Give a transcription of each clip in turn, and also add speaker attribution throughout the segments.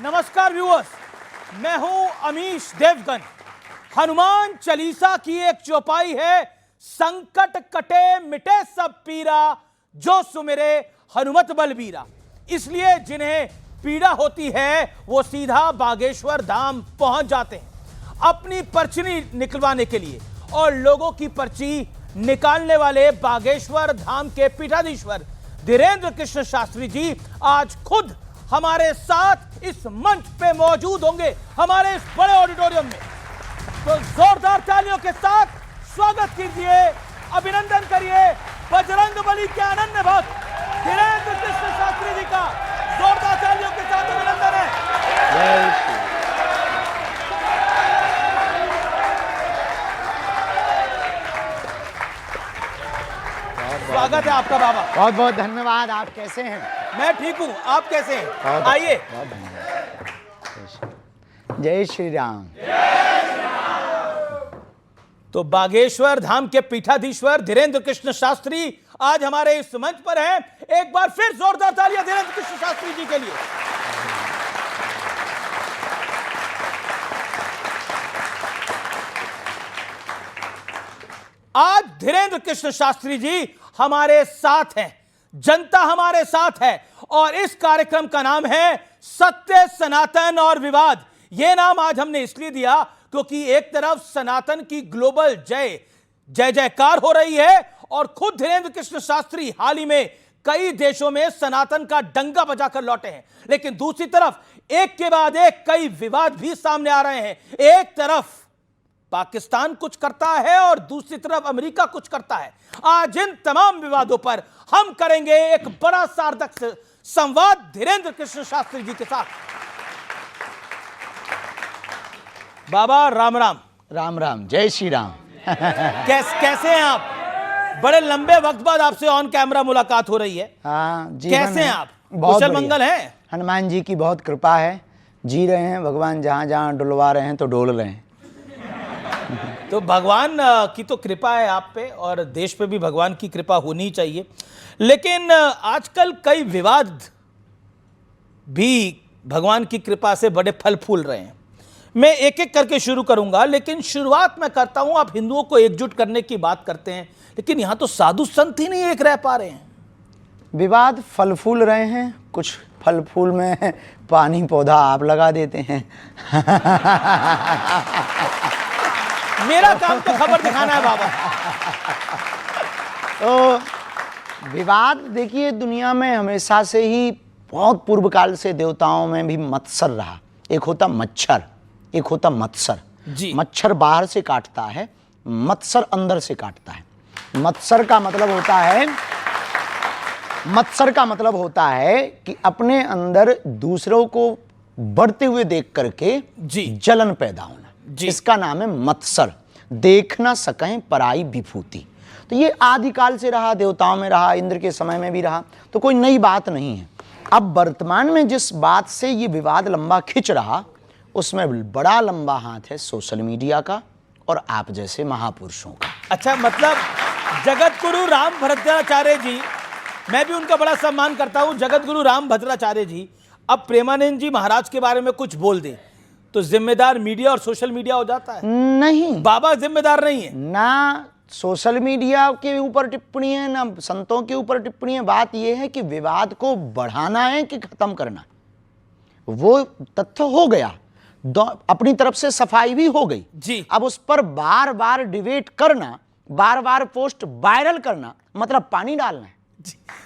Speaker 1: नमस्कार व्यूअर्स, मैं हूं अमीश देवगन। हनुमान चालीसा की एक चौपाई है, संकट कटे मिटे सब पीरा, जो सुमिरे हनुमत बलबीरा। इसलिए जिन्हें पीड़ा होती है वो सीधा बागेश्वर धाम पहुंच जाते हैं अपनी पर्ची निकलवाने के लिए। और लोगों की पर्ची निकालने वाले बागेश्वर धाम के पीठाधीश्वर धीरेंद्र कृष्ण शास्त्री जी आज खुद हमारे साथ इस मंच पे मौजूद होंगे, हमारे इस बड़े ऑडिटोरियम में। तो जोरदार तालियों के साथ स्वागत कीजिए, अभिनंदन करिए बजरंगबली के अनन्य भक्त धीरेंद्र कृष्ण शास्त्री जी का। जोरदार तालियों के साथ अभिनंदन है। स्वागत है आपका बाबा।
Speaker 2: बहुत बहुत धन्यवाद। आप कैसे हैं?
Speaker 1: मैं ठीक हूं, आप कैसे हैं? आइए।
Speaker 2: बहुत धन्यवाद। जय श्री राम।
Speaker 1: तो बागेश्वर धाम के पीठाधीश्वर धीरेंद्र कृष्ण शास्त्री आज हमारे इस मंच पर हैं। एक बार फिर जोरदार तालियां धीरेंद्र कृष्ण शास्त्री जी के लिए। आज धीरेंद्र कृष्ण शास्त्री जी हमारे साथ हैं, जनता हमारे साथ है, और इस कार्यक्रम का नाम है सत्य, सनातन और विवाद। यह नाम आज हमने इसलिए दिया क्योंकि एक तरफ सनातन की ग्लोबल जय जयकार हो रही है और खुद धीरेंद्र कृष्ण शास्त्री हाल ही में कई देशों में सनातन का डंका बजाकर लौटे हैं, लेकिन दूसरी तरफ एक के बाद एक कई विवाद भी सामने आ रहे हैं। एक तरफ पाकिस्तान कुछ करता है और दूसरी तरफ अमेरिका कुछ करता है। आज इन तमाम विवादों पर हम करेंगे एक बड़ा सार्थक संवाद धीरेंद्र कृष्ण शास्त्री जी के साथ। बाबा राम राम।
Speaker 2: राम राम, जय श्री राम।
Speaker 1: कैसे हैं आप? बड़े लंबे वक्त बाद आपसे ऑन कैमरा मुलाकात हो रही है।
Speaker 2: हाँ,
Speaker 1: कैसे हैं आप?
Speaker 2: बहुत
Speaker 1: कुशल मंगल हैं?
Speaker 2: हनुमान जी की बहुत कृपा है, जी रहे हैं। भगवान जहां जहां डुलवा रहे हैं तो डोल रहे हैं।
Speaker 1: तो भगवान की तो कृपा है आप पे, और देश पे भी भगवान की कृपा होनी चाहिए। लेकिन आजकल कई विवाद भी भगवान की कृपा से बड़े फल फूल रहे हैं। मैं एक एक करके शुरू करूंगा, लेकिन शुरुआत मैं करता हूं। आप हिंदुओं को एकजुट करने की बात करते हैं, लेकिन यहां तो साधु संत ही नहीं एक रह पा रहे हैं।
Speaker 2: विवाद फल फूल रहे हैं, कुछ फल फूल में पानी पौधा आप लगा देते हैं।
Speaker 1: मेरा काम तो खबर दिखाना है बाबा।
Speaker 2: तो विवाद देखिए, दुनिया में हमेशा से ही बहुत पूर्व काल से देवताओं में भी मत्सर रहा। एक होता मच्छर, एक होता मत्सर
Speaker 1: जी।
Speaker 2: मच्छर बाहर से काटता है, मत्सर अंदर से काटता है। मत्सर का मतलब होता है कि अपने अंदर दूसरों को बढ़ते हुए देख करके
Speaker 1: जी
Speaker 2: जलन पैदा होना, इसका नाम है मत्सर। देख ना सकें पराई विभूति। तो ये आदिकाल से रहा, देवताओं में रहा, इंद्र के समय में भी रहा, तो कोई नई बात नहीं है। अब वर्तमान में जिस बात से ये विवाद लंबा खिंच रहा, उसमें बड़ा लंबा हाथ है सोशल मीडिया का और आप जैसे महापुरुषों का।
Speaker 1: अच्छा, मतलब जगत गुरु राम भद्राचार्य जी, मैं भी उनका बड़ा सम्मान करता हूं, जगत गुरु राम भद्राचार्य जी अब प्रेमानंद जी महाराज के बारे में कुछ बोल दें तो जिम्मेदार मीडिया और सोशल मीडिया हो जाता है?
Speaker 2: नहीं,
Speaker 1: बाबा जिम्मेदार नहीं है
Speaker 2: ना सोशल मीडिया के ऊपर टिप्पणी है, ना संतों के ऊपर टिप्पणी है। बात यह है कि विवाद को बढ़ाना है कि खत्म करना। वो तथ्य हो गया, अपनी तरफ से सफाई भी हो गई
Speaker 1: जी।
Speaker 2: अब उस पर बार बार डिबेट करना, बार बार पोस्ट वायरल करना, मतलब पानी डालना है।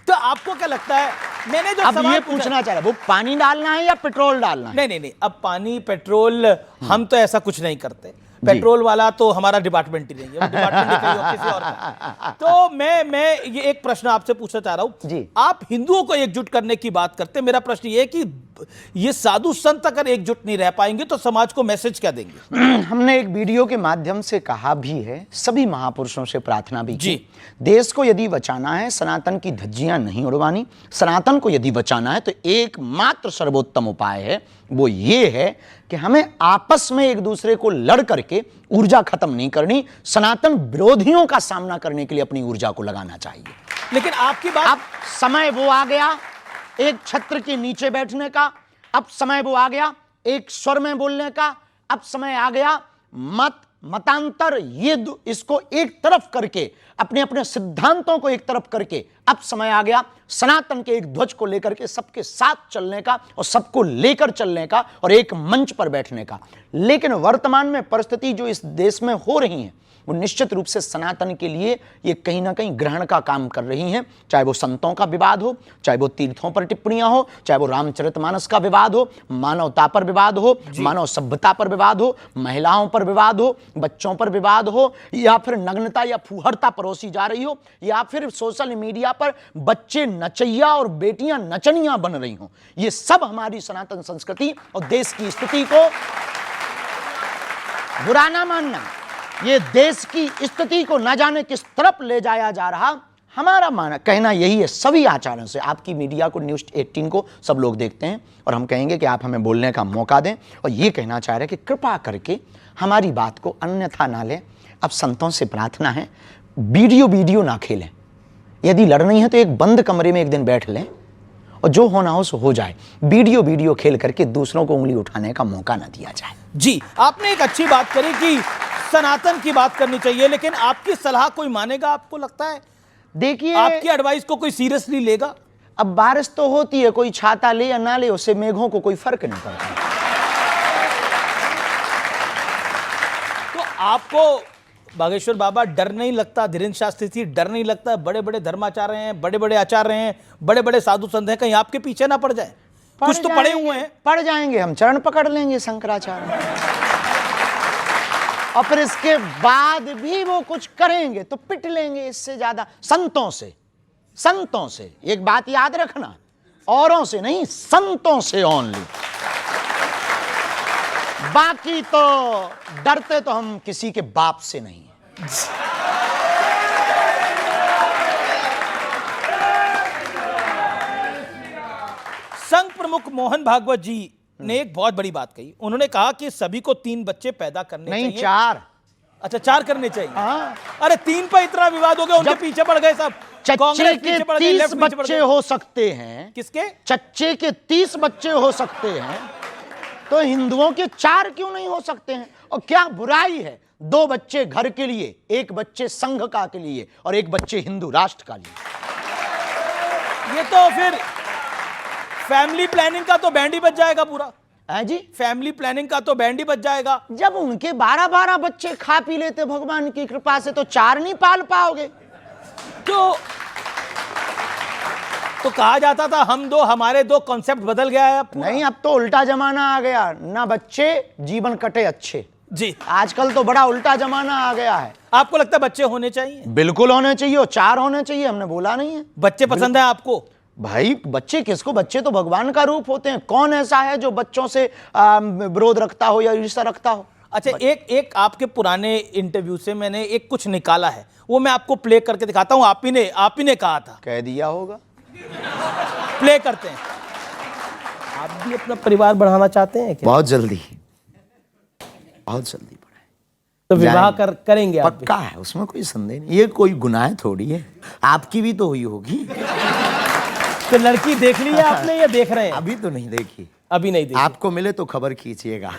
Speaker 1: तो आपको क्या लगता है, मैंने जो
Speaker 2: अब
Speaker 1: सवाल
Speaker 2: ये पूछना चाह रहा, वो पानी डालना है या पेट्रोल डालना है?
Speaker 1: नहीं, अब पानी पेट्रोल हम तो ऐसा कुछ नहीं करते। पेट्रोल वाला तो हमारा डिपार्टमेंट ही नहीं है, वो डिपार्टमेंट ही कहीं और किसी और का। तो मैं ये एक प्रश्न आपसे पूछना चाह रहा हूं
Speaker 2: जी।
Speaker 1: आप हिंदुओं को एकजुट करने की बात करते हैं, मेरा प्रश्न ये है कि ये साधु संत अगर एकजुट नहीं रह पाएंगे तो समाज को मैसेज क्या देंगे?
Speaker 2: हमने एक वीडियो के माध्यम से कहा भी है, सभी महापुरुषों से प्रार्थना भी
Speaker 1: जी।
Speaker 2: की, देश को यदि बचाना है, सनातन की धज्जियां नहीं उड़वानी, सनातन को यदि बचाना है तो एकमात्र सर्वोत्तम उपाय है, वो ये है कि हमें आपस में एक दूसरे को लड़ करके ऊर्जा खत्म नहीं करनी, सनातन विरोधियों का सामना करने के लिए अपनी ऊर्जा को लगाना चाहिए।
Speaker 1: लेकिन आपकी बात,
Speaker 2: अब समय वो आ गया एक छत्र के नीचे बैठने का, अब समय वो आ गया एक स्वर में बोलने का, अब समय आ गया मतांतर इसको एक तरफ करके, अपने अपने सिद्धांतों को एक तरफ करके, अब समय आ गया सनातन के एक ध्वज को लेकर के सबके साथ चलने का और सबको लेकर चलने का और एक मंच पर बैठने का। लेकिन वर्तमान में परिस्थिति जो इस देश में हो रही है वो निश्चित रूप से सनातन के लिए ये कहीं ना कहीं ग्रहण का काम कर रही हैं। चाहे वो संतों का विवाद हो, चाहे वो तीर्थों पर टिप्पणियां हो, चाहे वो रामचरितमानस का विवाद हो, मानवता पर विवाद हो, मानव सभ्यता पर विवाद हो, महिलाओं पर विवाद हो, बच्चों पर विवाद हो, या फिर नग्नता या फूहरता परोसी जा रही हो, या फिर सोशल मीडिया पर बच्चे नचैया और बेटियां नचनियां बन रही हो। ये सब हमारी सनातन संस्कृति और देश की स्थिति को बुरा ना मानना, ये देश की स्थिति को न जाने किस तरफ ले जाया जा रहा। हमारा कहना यही है सभी आचार्यों से, आपकी मीडिया को न्यूज़ 18 को सब लोग देखते हैं और हम कहेंगे कि आप हमें बोलने का मौका दें और ये कहना चाह रहे हैं कि कृपा करके हमारी बात को अन्यथा ना लें। अब संतों से प्रार्थना है वीडियो ना खेलें, यदि लड़नी है तो एक बंद कमरे में एक दिन बैठ लें और जो होना हो सो हो जाए। वीडियो खेल करके दूसरों को उंगली उठाने का मौका ना दिया जाए।
Speaker 1: जी, आपने एक अच्छी बात करी कि सनातन की बात करनी चाहिए, लेकिन आपकी सलाह कोई मानेगा? आपको लगता है
Speaker 2: देखिए
Speaker 1: आपकी एडवाइस को कोई सीरियसली लेगा?
Speaker 2: अब बारिश तो होती है, कोई छाता ले या ना ले उससे मेघों को कोई फर्क नहीं पड़ता।
Speaker 1: तो आपको बागेश्वर बाबा डर नहीं लगता, धीरेन्द्र शास्त्री जी डर नहीं लगता, बड़े बड़े धर्माचार्य हैं, बड़े बड़े आचार्य हैं, बड़े बड़े साधु संत हैं, कहीं आपके पीछे ना पड़ जाए? कुछ तो पड़े हुए हैं।
Speaker 2: पड़ जाएंगे, हम चरण पकड़ लेंगे शंकराचार्य और फिर इसके बाद भी वो कुछ करेंगे तो पिट लेंगे। इससे ज्यादा संतों से एक बात याद रखना, औरों से नहीं, संतों से ओनली। बाकी तो डरते तो हम किसी के बाप से नहीं हैं।
Speaker 1: संघ प्रमुख मोहन भागवत जी ने एक बहुत बड़ी बात कही। उन्होंने कहा कि सभी को 3 बच्चे पैदा करने
Speaker 2: नहीं,
Speaker 1: चाहिए।
Speaker 2: 4।
Speaker 1: अच्छा, 4 करने चाहिए।
Speaker 2: हाँ।
Speaker 1: अरे 3 पर इतना विवाद हो गया, उनके पीछे पड़ गए सब।
Speaker 2: चच्चे के 30 बच्चे हो सकते हैं।
Speaker 1: किसके?
Speaker 2: चच्चे के 30 बच्चे हो सकते हैं, तो हिंदुओं के 4 क्यों नहीं हो सकते हैं? और क्या बुराई है 2 बच्चे घर के लिए, 1 बच्चे संघ का के लिए और 1 बच्चे हिंदू राष्ट्र का लिए?
Speaker 1: ये तो फिर फैमिली प्लानिंग का तो बैंड ही बच जाएगा पूरा।
Speaker 2: है जी,
Speaker 1: फैमिली प्लानिंग का तो बैंड ही बच जाएगा।
Speaker 2: जब उनके 12-12 बच्चे खा पी लेते भगवान की कृपा से, तो 4 नहीं पाल पाओगे?
Speaker 1: तो कहा जाता था हम 2 हमारे 2, कॉन्सेप्ट बदल गया है अब पूरा।
Speaker 2: नहीं, अब तो उल्टा जमाना आ गया, ना बच्चे जीवन कटे अच्छे।
Speaker 1: जी,
Speaker 2: आजकल तो बड़ा उल्टा जमाना आ गया है।
Speaker 1: आपको लगता है बच्चे होने चाहिए?
Speaker 2: बिल्कुल होने चाहिए, और 4 होने चाहिए, हमने बोला नहीं है।
Speaker 1: बच्चे पसंद है आपको?
Speaker 2: भाई बच्चे किसको, बच्चे तो भगवान का रूप होते हैं। कौन ऐसा है जो बच्चों से विरोध रखता हो या ईर्ष्या रखता हो?
Speaker 1: अच्छा, एक आपके पुराने इंटरव्यू से मैंने एक कुछ निकाला है, वो मैं आपको प्ले करके दिखाता हूं। आप ही ने कहा था।
Speaker 2: कह दिया होगा।
Speaker 1: प्ले करते हैं। आप भी अपना परिवार बढ़ाना चाहते हैं क्या?
Speaker 2: बहुत जल्दी बढ़ाए
Speaker 1: तो विवाह करेंगे आप?
Speaker 2: पक्का है, उसमें कोई संदेह नहीं। ये कोई गुनाह थोड़ी है, आपकी भी तो हुई होगी।
Speaker 1: तो लड़की देख ली है आपने या देख रहे हैं?
Speaker 2: अभी तो नहीं देखी।
Speaker 1: अभी नहीं देखी।
Speaker 2: आपको मिले तो खबर खींचिएगा।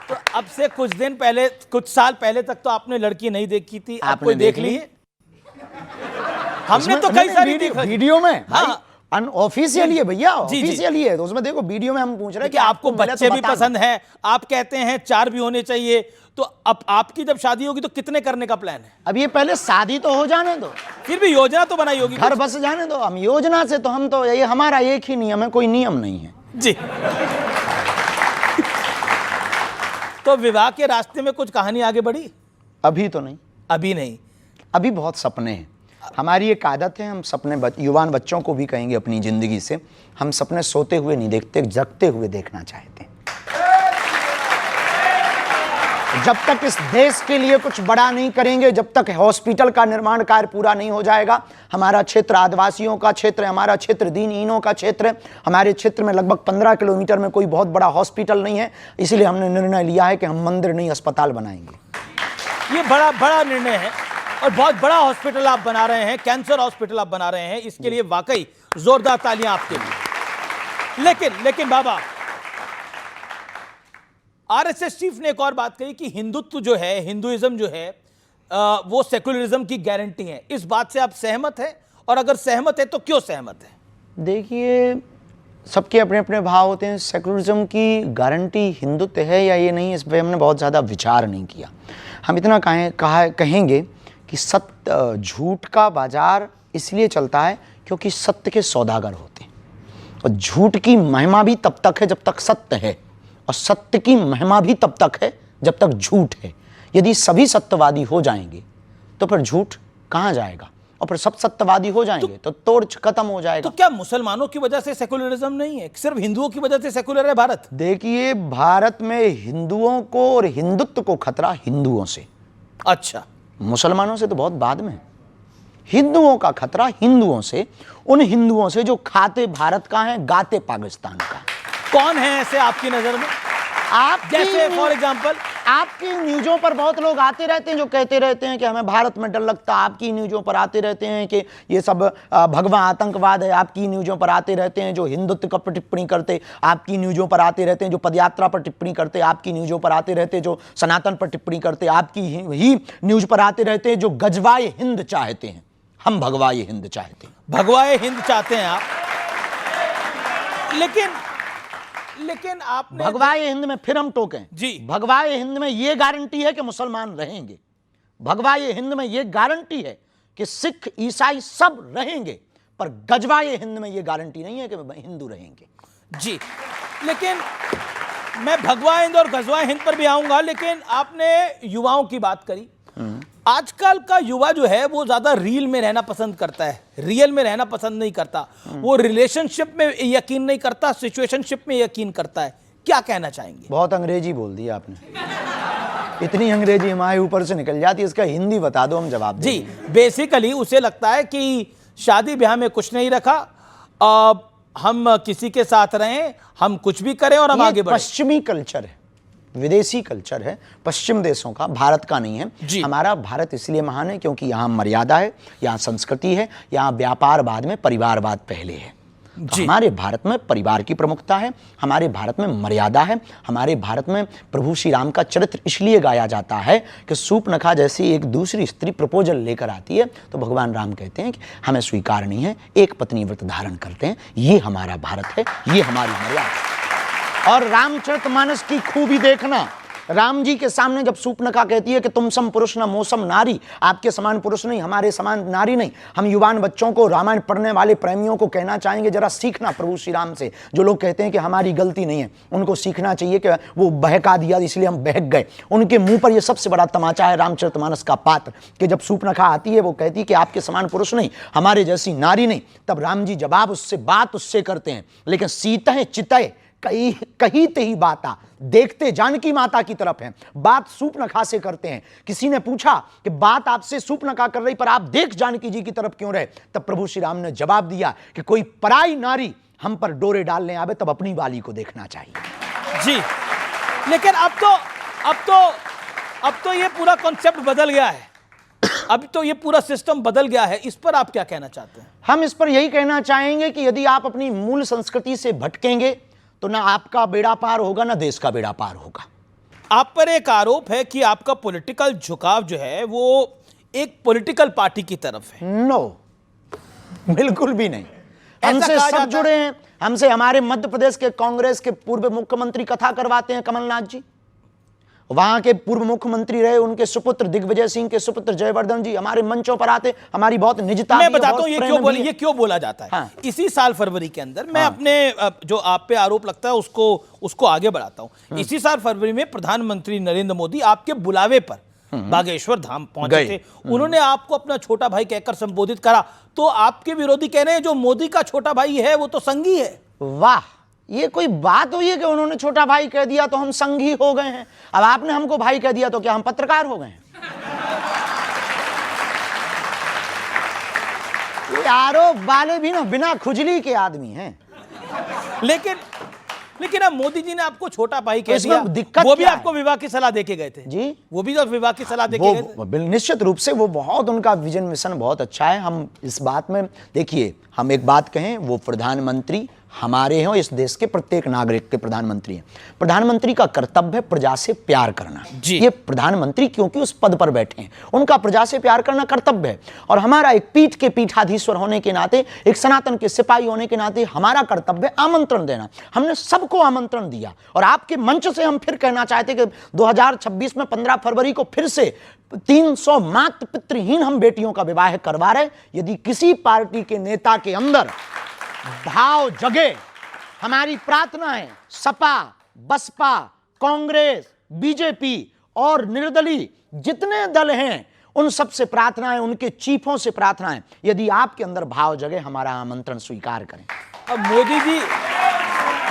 Speaker 1: तो अब से कुछ दिन पहले, कुछ साल पहले तक तो आपने लड़की नहीं देखी थी, आपने देख ली? हमने तो कई सारी
Speaker 2: वीडियो में।
Speaker 1: हाँ,
Speaker 2: ऑफिशियली है भैया, ऑफिशियली है। तो उसमें देखो वीडियो में हम पूछ रहे हैं
Speaker 1: कि आपको बच्चे भी पसंद है, आप कहते हैं 4 भी होने चाहिए। तो अब आपकी जब शादी होगी तो कितने करने का प्लान है?
Speaker 2: अब ये पहले शादी तो हो जाने दो,
Speaker 1: फिर भी योजना तो बनाई होगी।
Speaker 2: घर बस जाने दो। हम योजना से तो हम तो ये हमारा एक ही नियम है, कोई नियम नहीं है
Speaker 1: जी। तो विवाह के रास्ते में कुछ कहानी आगे बढ़ी?
Speaker 2: अभी तो नहीं।
Speaker 1: अभी नहीं।
Speaker 2: अभी बहुत सपने हैं। हमारी एक आदत है, हम सपने युवान बच्चों को भी कहेंगे अपनी जिंदगी से, हम सपने सोते हुए नहीं देखते, जगते हुए देखना चाहते हैं। जब तक इस देश के लिए कुछ बड़ा नहीं करेंगे, जब तक हॉस्पिटल का निर्माण कार्य पूरा नहीं हो जाएगा, हमारा क्षेत्र आदिवासियों का क्षेत्र है, हमारा क्षेत्र दीनहीनों का क्षेत्र है, हमारे क्षेत्र में लगभग 15 किलोमीटर में कोई बहुत बड़ा हॉस्पिटल नहीं है, इसलिए हमने निर्णय लिया है कि हम मंदिर नहीं अस्पताल बनाएंगे।
Speaker 1: ये बड़ा निर्णय है और बहुत बड़ा हॉस्पिटल आप बना रहे हैं, कैंसर हॉस्पिटल आप बना रहे हैं, इसके लिए वाकई जोरदार तालियां आपके लिए। लेकिन बाबा, आरएसएस चीफ ने एक और बात कही कि हिंदुत्व जो है, हिंदुइज्म जो है, वो सेकुलरिज्म की गारंटी है। इस बात से आप सहमत हैं? और अगर सहमत है तो क्यों सहमत है?
Speaker 2: देखिए, सबके अपने अपने भाव होते हैं। सेकुलरिज्म की गारंटी हिंदुत्व है या ये नहीं, इस पर हमने बहुत ज़्यादा विचार नहीं किया। हम इतना कहेंगे कि सत्य, झूठ का बाजार इसलिए चलता है क्योंकि सत्य के सौदागर होते हैं, और झूठ की महिमा भी तब तक है जब तक सत्य है, और सत्य की महिमा भी तब तक है जब तक झूठ है। यदि सभी सत्यवादी हो जाएंगे तो फिर झूठ कहाँ जाएगा, और फिर सब सत्यवादी हो जाएंगे तो तोड़ खत्म हो जाएगा।
Speaker 1: तो क्या मुसलमानों की वजह से सेकुलरिज्म नहीं है, सिर्फ हिंदुओं की वजह से सेकुलर है भारत?
Speaker 2: देखिए, भारत में हिंदुओं को और हिंदुत्व को खतरा हिंदुओं से,
Speaker 1: अच्छा,
Speaker 2: मुसलमानों से तो बहुत बाद में। हिंदुओं का खतरा हिंदुओं से, उन हिंदुओं से जो खाते भारत का है, गाते पाकिस्तान का।
Speaker 1: कौन है ऐसे आपकी नजर में?
Speaker 2: आप
Speaker 1: जैसे फॉर एग्जांपल
Speaker 2: आपकी न्यूज़ों पर बहुत लोग आते रहते हैं जो कहते रहते हैं कि हमें भारत में डर लगता। आपकी न्यूज़ों पर आते रहते हैं कि ये सब भगवा आतंकवाद है। आपकी न्यूज़ों पर आते रहते हैं जो हिंदुत्व पर टिप्पणी करते। आपकी न्यूज़ों पर आते रहते हैं जो पदयात्रा पर टिप्पणी करते। आपकी न्यूज़ों पर आते रहते हैं जो सनातन पर टिप्पणी करते। आपकी ही न्यूज़ पर आते रहते हैं जो गजवाए हिंद चाहते हैं। हम भगवाए हिंद चाहते हैं।
Speaker 1: भगवाए हिंद चाहते हैं आप, लेकिन आपने
Speaker 2: भगवाए हिंद में फिर हम टोकें
Speaker 1: जी।
Speaker 2: भगवाए हिंद में यह गारंटी है कि मुसलमान रहेंगे। भगवाए हिंद में यह गारंटी है कि सिख ईसाई सब रहेंगे, पर गजवाए हिंद में यह गारंटी नहीं है कि हिंदू रहेंगे।
Speaker 1: जी, लेकिन मैं भगवा हिंद और गजवा हिंद पर भी आऊंगा, लेकिन आपने युवाओं की बात करी। आजकल का युवा जो है वो ज्यादा रील में रहना पसंद करता है, रियल में रहना पसंद नहीं करता। वो रिलेशनशिप में यकीन नहीं करता, सिचुएशनशिप में यकीन करता है। क्या कहना चाहेंगे?
Speaker 2: बहुत अंग्रेजी बोल दी आपने। इतनी अंग्रेजी हमारे ऊपर से निकल जाती है, इसका हिंदी बता दो, हम जवाब देंगे।
Speaker 1: जी, बेसिकली उसे लगता है कि शादी ब्याह में कुछ नहीं रखा, हम किसी के साथ रहें, हम कुछ भी करें और हम आगे बढ़ें।
Speaker 2: पश्चिमी कल्चर है, विदेशी कल्चर है, पश्चिम देशों का, भारत का नहीं है। हमारा भारत इसलिए महान है क्योंकि यहाँ मर्यादा है, यहाँ संस्कृति है, यहाँ व्यापार बाद में परिवारवाद पहले है। तो हमारे भारत में परिवार की प्रमुखता है, हमारे भारत में मर्यादा है। हमारे भारत में प्रभु श्री राम का चरित्र इसलिए गाया जाता है कि सूर्पनखा जैसी एक दूसरी स्त्री प्रपोजल लेकर आती है तो भगवान राम कहते हैं कि हमें स्वीकार नहीं है, एक पत्नी व्रत धारण करते हैं। ये हमारा भारत है, ये हमारी मर्यादा है। और रामचरितमानस की खूबी देखना, राम जी के सामने जब सूर्पनखा कहती है कि तुम सम पुरुष न मौसम नारी, आपके समान पुरुष नहीं, हमारे समान नारी नहीं। हम युवान बच्चों को, रामायण पढ़ने वाले प्रेमियों को कहना चाहेंगे, जरा सीखना प्रभु श्री राम से। जो लोग कहते हैं कि हमारी गलती नहीं है, उनको सीखना चाहिए कि वो बहका दिया इसलिए हम बहक गए। उनके मुंह पर यह सबसे बड़ा तमाचा है रामचरितमानस का पात्र कि जब सूर्पनखा आती है वो कहती है कि आपके समान पुरुष नहीं, हमारे जैसी नारी नहीं, तब राम जी जवाब उससे बात उससे करते हैं, लेकिन सीतः चितय कही ते ही बाता, देखते जानकी माता की तरफ है। बात सूर्पनखा से करते हैं। किसी ने पूछा कि बात आपसे सूर्पनखा कर रही पर आप देख जानकी जी की तरफ क्यों रहे? तब प्रभु श्री राम ने जवाब दिया कि कोई पराई नारी हम पर डोरे डालने आवे तब अपनी वाली को देखना चाहिए।
Speaker 1: जी, लेकिन अब तो ये पूरा कॉन्सेप्ट बदल गया है, अब तो ये पूरा सिस्टम बदल गया है। इस पर आप क्या कहना चाहते हैं?
Speaker 2: हम इस पर यही कहना चाहेंगे कि यदि आप अपनी मूल संस्कृति से भटकेंगे तो ना आपका बेड़ा पार होगा, ना देश का बेड़ा पार होगा।
Speaker 1: आप पर एक आरोप है कि आपका पॉलिटिकल झुकाव जो है वो एक पॉलिटिकल पार्टी की तरफ है।
Speaker 2: नो, बिल्कुल भी नहीं। हमसे सब जुड़े हैं। हमसे हमारे मध्य प्रदेश के कांग्रेस के पूर्व मुख्यमंत्री कथा करवाते हैं, कमलनाथ जी। वहां के पूर्व मुख्यमंत्री रहे, उनके सुपुत्र दिग्विजय सिंह के सुपुत्र जयवर्धन जी हमारे मंचों पर आते। हमारी बहुत निजता,
Speaker 1: मैं बताता हूं ये क्यों बोला जाता है।
Speaker 2: हाँ।
Speaker 1: इसी साल फरवरी के अंदर मैं अपने जो आप पे आरोप लगता है उसको आगे बढ़ाता हूं। इसी साल फरवरी में प्रधानमंत्री नरेंद्र मोदी आपके बुलावे पर बागेश्वर धाम पहुंचे थे। उन्होंने आपको अपना छोटा भाई कहकर संबोधित करा, तो आपके विरोधी कह रहे हैं जो मोदी का छोटा भाई है वो तो संघी है।
Speaker 2: वाह, ये कोई बात हुई है कि उन्होंने छोटा भाई कह दिया तो हम संघी हो गए हैं? अब आपने हमको भाई कह दिया तो क्या हम पत्रकार हो गए हैं? ये आरोप वाले भी ना बिना खुजली के आदमी हैं।
Speaker 1: लेकिन अब मोदी जी ने आपको छोटा भाई कह दिया,
Speaker 2: दिक्कत
Speaker 1: वो भी आपको विवाह की सलाह देके गए थे
Speaker 2: जी।
Speaker 1: वो भी तो विवाह की सलाह देके गए थे।
Speaker 2: निश्चित रूप से वो बहुत, उनका विजन मिशन बहुत अच्छा है। हम इस बात में, देखिए, हम एक बात कहें, वो प्रधानमंत्री हमारे हैं और इस देश के प्रत्येक नागरिक के प्रधानमंत्री हैं। प्रधानमंत्री का कर्तव्य है प्रजा से प्यार करना।
Speaker 1: जी।
Speaker 2: ये प्रधानमंत्री क्योंकि उस पद पर बैठे हैं, उनका प्रजा से प्यार करना कर्तव्य है। और हमारा एक पीठ के पीठाधीश्वर होने के नाते, एक सनातन के सिपाही होने के नाते हमारा कर्तव्य आमंत्रण देना। हमने सबको आमंत्रण दिया और आपके मंच से हम फिर कहना चाहते कि 2026 में 15 फरवरी को फिर से 300 मातृ पितृहीन हम बेटियों का विवाह करवा रहे। यदि किसी पार्टी के नेता के अंदर भाव जगे, हमारी प्रार्थना है सपा, बसपा, कांग्रेस, बीजेपी और निर्दलीय जितने दल हैं उन सब से प्रार्थना है, उनके चीफों से प्रार्थना है, यदि आपके अंदर भाव जगे हमारा आमंत्रण स्वीकार करें।
Speaker 1: अब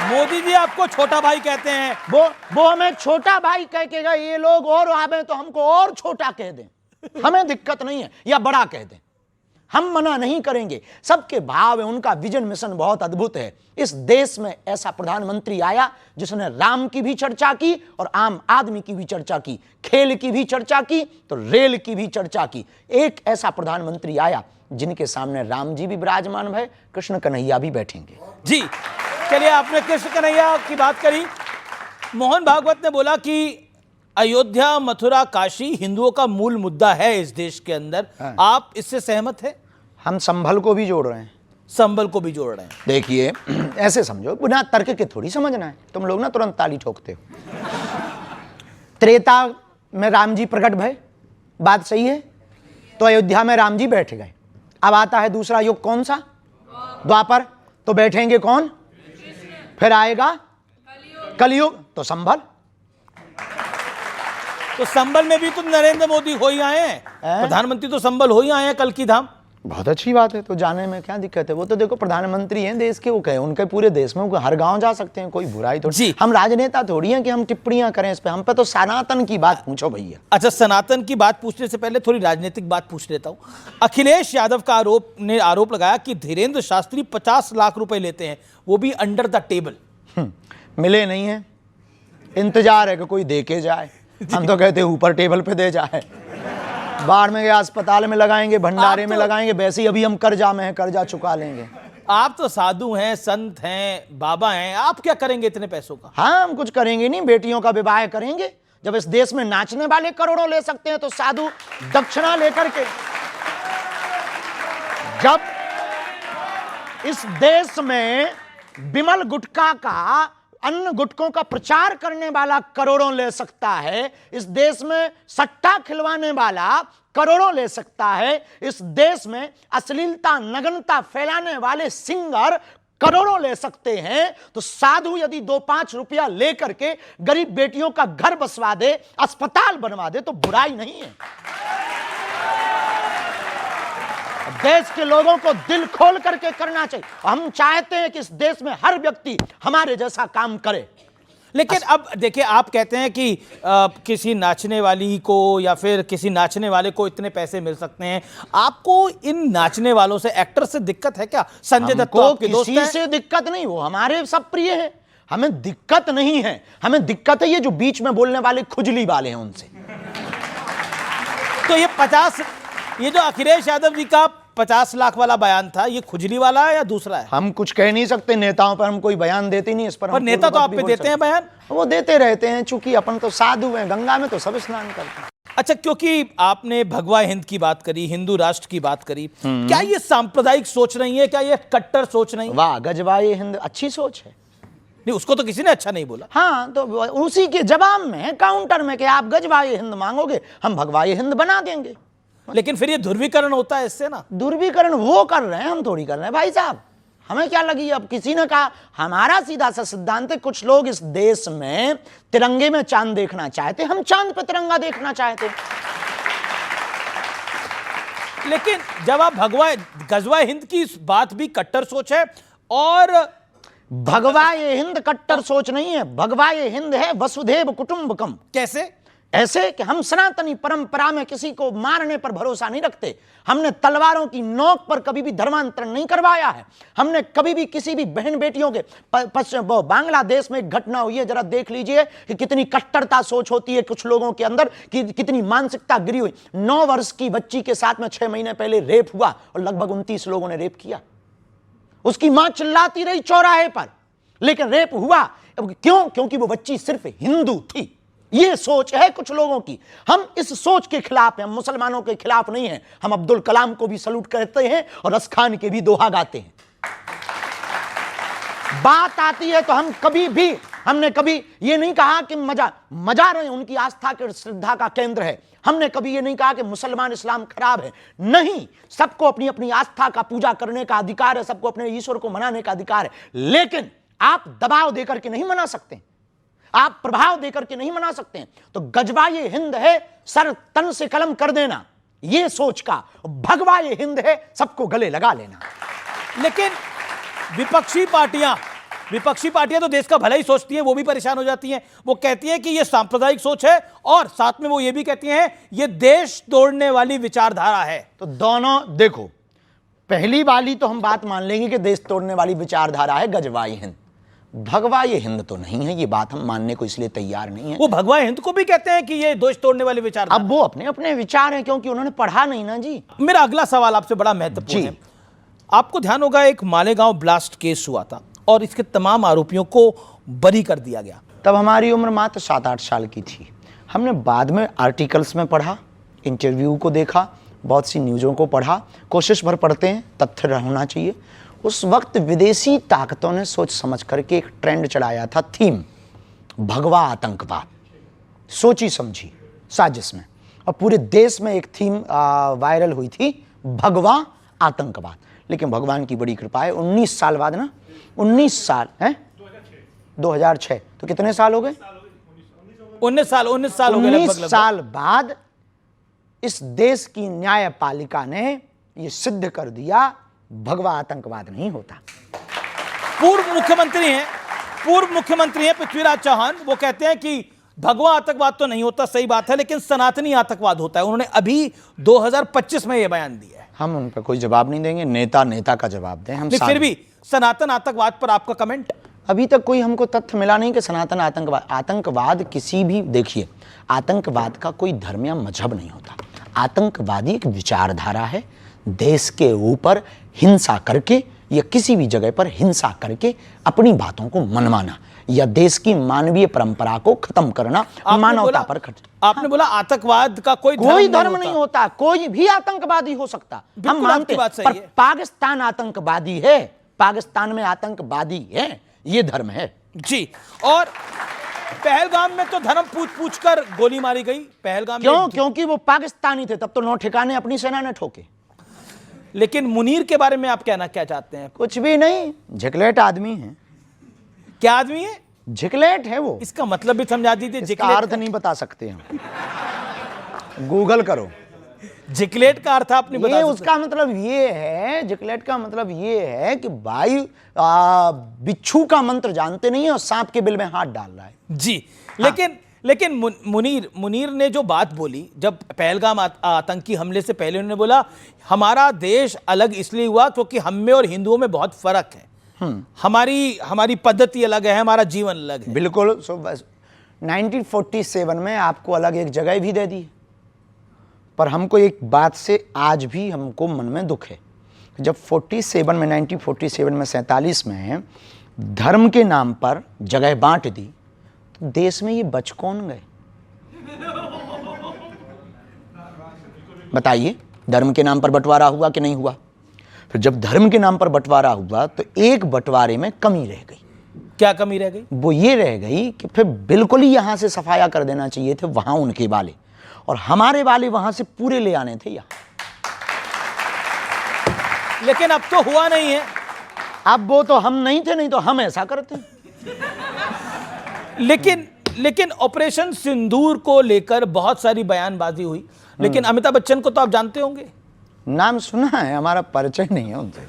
Speaker 1: मोदी जी आपको छोटा भाई कहते हैं।
Speaker 2: वो हमें छोटा भाई कह के गए, ये लोग और आवे तो हमको और छोटा कह दें, हमें दिक्कत नहीं है, या बड़ा कह दें, हम मना नहीं करेंगे। सबके भाव है, उनका विजन मिशन बहुत अद्भुत है। इस देश में ऐसा प्रधानमंत्री आया जिसने राम की भी चर्चा की और आम आदमी की भी चर्चा की, खेल की भी चर्चा की तो रेल की भी चर्चा की। एक ऐसा प्रधानमंत्री आया जिनके सामने राम जी भी विराजमान भय, कृष्ण कन्हैया भी बैठेंगे।
Speaker 1: जी, चलिए, आपने कृष्ण कन्हैया की बात करी। मोहन भागवत ने बोला कि अयोध्या, मथुरा, काशी हिंदुओं का मूल मुद्दा है इस देश के अंदर।
Speaker 2: हाँ।
Speaker 1: आप इससे सहमत हैं?
Speaker 2: हम संभल को भी जोड़ रहे हैं,
Speaker 1: संभल को भी जोड़ रहे हैं।
Speaker 2: देखिए, ऐसे समझो, बिना तर्क के थोड़ी समझना है। तुम लोग ना तुरंत ताली ठोकते हो। त्रेता में राम जी प्रकट भय, बात सही है, तो अयोध्या में राम जी बैठ गए। अब आता है दूसरा युग, कौन सा? द्वापर, तो बैठेंगे कौन? फिर आएगा कलयुग, तो संभल।
Speaker 1: तो संभल में भी तो नरेंद्र मोदी हो ही आए हैं, प्रधानमंत्री तो संभल हो ही आए हैं, कल की धाम।
Speaker 2: बहुत अच्छी बात है, तो जाने में क्या दिक्कत है? वो तो देखो प्रधानमंत्री हैं देश के, वो कहे उनके पूरे देश में, वो हर गांव जा सकते हैं, कोई बुराई तो
Speaker 1: जी।
Speaker 2: हम राजनेता थोड़ी हैं कि हम टिप्पणियां करें इस पे। हम पे तो सनातन की बात पूछो भैया।
Speaker 1: अच्छा, सनातन की बात पूछने से पहले थोड़ी राजनीतिक बात पूछ लेता हूं। अखिलेश यादव का आरोप लगाया कि धीरेन्द्र शास्त्री 50 लाख रुपए लेते हैं, वो भी अंडर द टेबल।
Speaker 2: मिले नहीं है, इंतजार है कि कोई दे के जाए। हम तो कहते हैं ऊपर टेबल पे दे जाए, बाढ़ में गया अस्पताल में लगाएंगे, भंडारे में लगाएंगे, वैसे ही अभी हम कर्जा में हैं, कर्जा चुका लेंगे।
Speaker 1: आप तो साधु हैं, संत हैं, बाबा हैं, आप क्या करेंगे इतने पैसों का?
Speaker 2: हाँ, हम कुछ करेंगे नहीं, बेटियों का विवाह करेंगे। जब इस देश में नाचने वाले करोड़ों ले सकते हैं तो साधु दक्षिणा लेकर के। जब इस देश में विमल गुटखा का, अन्य गुटकों का प्रचार करने वाला करोड़ों ले सकता है, इस देश में सट्टा खिलवाने वाला करोड़ों ले सकता है, इस देश में अश्लीलता, नग्नता फैलाने वाले सिंगर करोड़ों ले सकते हैं, तो साधु यदि 2-5 रुपया लेकर के गरीब बेटियों का घर बसवा दे, अस्पताल बनवा दे, तो बुराई नहीं है। देश के लोगों को दिल खोल करके करना चाहिए। हम चाहते हैं कि इस देश में हर व्यक्ति हमारे जैसा काम करे।
Speaker 1: लेकिन अब देखिए, आप कहते हैं कि किसी नाचने वाली को या फिर किसी नाचने वाले को इतने पैसे मिल सकते हैं। आपको इन नाचने वालों से, एक्टर से दिक्कत है क्या? संजय दत्त तो आपके दोस्त हैं।
Speaker 2: किसी से दिक्कत नहीं, वो हमारे सब प्रिय है, हमें दिक्कत नहीं है। हमें दिक्कत है ये जो बीच में बोलने वाले खुजली वाले हैं, उनसे।
Speaker 1: तो ये जो अखिलेश यादव जी का 50 लाख वाला बयान था, ये खुजली वाला है या दूसरा है?
Speaker 2: हम कुछ कह नहीं सकते, नेताओं पर हम कोई बयान देते नहीं इस पर
Speaker 1: नेता तो आप पे देते हैं बयान।
Speaker 2: वो देते रहते हैं, चूंकि अपन तो साधु हैं, गंगा में तो सब स्नान करते हैं।
Speaker 1: अच्छा, क्योंकि आपने भगवा हिंद की बात करी, हिंदू राष्ट्र की बात करी, क्या ये सांप्रदायिक सोच नहीं है? क्या ये कट्टर सोच नहीं?
Speaker 2: वाह, गजवाए हिंद अच्छी सोच है।
Speaker 1: नहीं, उसको तो किसी ने अच्छा नहीं बोला।
Speaker 2: हाँ, तो उसी के जवाब में, काउंटर में, कि आप गजवाए हिंद मांगोगे, हम भगवाए हिंद बना देंगे।
Speaker 1: लेकिन फिर ये ध्रुवीकरण होता है इससे ना।
Speaker 2: ध्रुवीकरण वो कर रहे हैं, हम थोड़ी कर रहे हैं भाई साहब। हमें क्या लगी? अब किसी ने कहा, हमारा सीधा सा सिद्धांत है, कुछ लोग इस देश में तिरंगे में चांद देखना चाहते, हम चांद पे तिरंगा देखना चाहते।
Speaker 1: लेकिन जब आप गजवा हिंद की बात भी कट्टर सोच है, और
Speaker 2: भगवा ये हिंद कट्टर सोच नहीं है, भगवा ये हिंद है वसुधैव कुटुंबकम।
Speaker 1: कैसे?
Speaker 2: ऐसे कि हम सनातनी परंपरा में किसी को मारने पर भरोसा नहीं रखते। हमने तलवारों की नोक पर कभी भी धर्मांतरण नहीं करवाया है। हमने कभी भी किसी भी बहन बेटियों के बांग्लादेश में एक घटना हुई है, जरा देख लीजिए कि कितनी कट्टरता सोच होती है कुछ लोगों के अंदर, कि कितनी मानसिकता गिरी हुई। 9 वर्ष की बच्ची के साथ में 6 महीने पहले रेप हुआ और लगभग 29 लोगों ने रेप किया। उसकी मां चिल्लाती रही चौराहे पर, लेकिन रेप हुआ। क्यों? क्योंकि वो बच्ची सिर्फ हिंदू थी। ये सोच है कुछ लोगों की। हम इस सोच के खिलाफ हैं, हम मुसलमानों के खिलाफ नहीं हैं। हम अब्दुल कलाम को भी सलूट करते हैं और रस खान के भी दोहा गाते हैं। बात आती है तो हमने कभी ये नहीं कहा कि मजार है उनकी आस्था के श्रद्धा का केंद्र है। हमने कभी ये नहीं कहा कि मुसलमान इस्लाम खराब है। नहीं, सबको अपनी अपनी आस्था का पूजा करने का अधिकार है, सबको अपने ईश्वर को मनाने का अधिकार है। लेकिन आप दबाव देकर के नहीं मना सकते, आप प्रभाव देकर के नहीं मना सकते। तो गजवा ये हिंद है, सर तन से कलम कर देना, ये सोच का। भगवा ये हिंद है, सबको गले लगा लेना।
Speaker 1: लेकिन विपक्षी पार्टियां तो देश का भला ही सोचती हैं, वो भी परेशान हो जाती हैं। वो कहती हैं कि ये सांप्रदायिक सोच है, और साथ में वो ये भी कहती हैं ये देश तोड़ने वाली विचारधारा है।
Speaker 2: तो दोनों देखो, पहली वाली तो हम बात मान लेंगे कि देश तोड़ने वाली विचारधारा है गजवाई हिंद। भगवा ये हिंद तो नहीं है, ये बात हम मानने को इसलिए तैयार नहीं है।
Speaker 1: वो भगवा हिंद को भी कहते हैं कि ये देश तोड़ने वाले विचार।
Speaker 2: अब वो अपने अपने विचार हैं, क्योंकि उन्होंने पढ़ा नहीं ना जी।
Speaker 1: मेरा अगला सवाल आपसे बड़ा महत्वपूर्ण है। आपको ध्यान होगा एक मालेगांव ब्लास्ट केस हुआ था और इसके तमाम आरोपियों को बरी कर दिया गया।
Speaker 2: तब हमारी उम्र मात्र 7-8 साल की थी। हमने बाद में आर्टिकल्स में पढ़ा, इंटरव्यू को देखा, बहुत सी न्यूज़ों को पढ़ा। कोशिश भर पढ़ते हैं, तथ्य होना चाहिए। उस वक्त विदेशी ताकतों ने सोच समझ करके एक ट्रेंड चलाया था, थीम भगवा आतंकवाद, सोची समझी साजिश में, और पूरे देश में एक थीम वायरल हुई थी, भगवा आतंकवाद। लेकिन भगवान की बड़ी कृपा है, 19 साल बाद ना, 19 साल है, 2006, तो कितने साल हो गए?
Speaker 1: 19 साल हो गए।
Speaker 2: 19 साल बाद इस देश की न्यायपालिका ने यह सिद्ध कर दिया भगवा आतंकवाद नहीं होता।
Speaker 1: पूर्व मुख्यमंत्री हैं पृथ्वीराज चौहान, वो कहते हैं कि भगवा आतंकवाद तो नहीं होता, सही बात है, लेकिन सनातनी आतंकवाद होता है। उन्होंने अभी 2025 में यह बयान दिया है।
Speaker 2: हम उन पर कोई जवाब नहीं देंगे, नेता का जवाब दें हम।
Speaker 1: फिर भी सनातन आतंकवाद पर आपका कमेंट?
Speaker 2: अभी तक कोई हमको तथ्य मिला नहीं कि सनातन आतंकवाद किसी भी, देखिए, आतंकवाद का कोई धर्म या मजहब नहीं होता। आतंकवादी एक विचारधारा है, देश के ऊपर हिंसा करके या किसी भी जगह पर हिंसा करके अपनी बातों को मनवाना या देश की मानवीय परंपरा को खत्म करना, मानवता पर
Speaker 1: आपने बोला आतंकवाद का कोई
Speaker 2: धर्म नहीं होता, कोई भी आतंकवादी हो सकता, हम मानते हैं। पर पाकिस्तान आतंकवादी है, पाकिस्तान में आतंकवादी है, ये धर्म है
Speaker 1: जी। और पहलगाम में तो धर्म पूछ कर गोली मारी गई। पहलगाम
Speaker 2: क्यों? क्योंकि वो पाकिस्तानी थे, तब तो 9 ठिकाने अपनी सेना ने ठोके।
Speaker 1: लेकिन मुनीर के बारे में आप कहना क्या चाहते हैं?
Speaker 2: कुछ भी नहीं, झिकलेट आदमी है।
Speaker 1: क्या आदमी है?
Speaker 2: झिकलेट है वो।
Speaker 1: इसका मतलब भी समझा दीजिए।
Speaker 2: इसका अर्थ नहीं बता सकते हम, गूगल करो।
Speaker 1: झिकलेट का अर्थ आपने बता
Speaker 2: सकते? उसका मतलब ये है, झिकलेट का मतलब ये है कि भाई बिच्छू का मंत्र जानते नहीं है और सांप के बिल में हाथ डाल रहा है
Speaker 1: जी। लेकिन मुनीर ने जो बात बोली, जब पहलगाम आतंकी हमले से पहले उन्होंने बोला हमारा देश अलग इसलिए हुआ क्योंकि हम में और हिंदुओं में बहुत फर्क है, हमारी पद्धति अलग है, हमारा जीवन अलग है।
Speaker 2: बिल्कुल। 1947 में आपको अलग एक जगह भी दे दी, पर हमको एक बात से आज भी हमको मन में दुख है। जब 1947 में 47 में धर्म के नाम पर जगह बांट दी, तो देश में ये बच कौन गए? बताइए, धर्म के नाम पर बंटवारा हुआ कि नहीं हुआ? फिर जब धर्म के नाम पर बंटवारा हुआ तो एक बंटवारे में कमी रह गई।
Speaker 1: क्या कमी रह गई? वो
Speaker 2: ये रह गई कि फिर बिल्कुल ही यहां से सफाया कर देना चाहिए थे वहां उनके वाले, और हमारे वाले वहां से पूरे ले आने थे यहाँ।
Speaker 1: लेकिन अब तो हुआ नहीं है।
Speaker 2: अब वो तो हम नहीं थे, नहीं तो हम ऐसा करते।
Speaker 1: लेकिन ऑपरेशन सिंदूर को लेकर बहुत सारी बयानबाजी हुई, लेकिन अमिताभ बच्चन को तो आप जानते होंगे।
Speaker 2: नाम सुना है, हमारा परिचय नहीं है उनसे।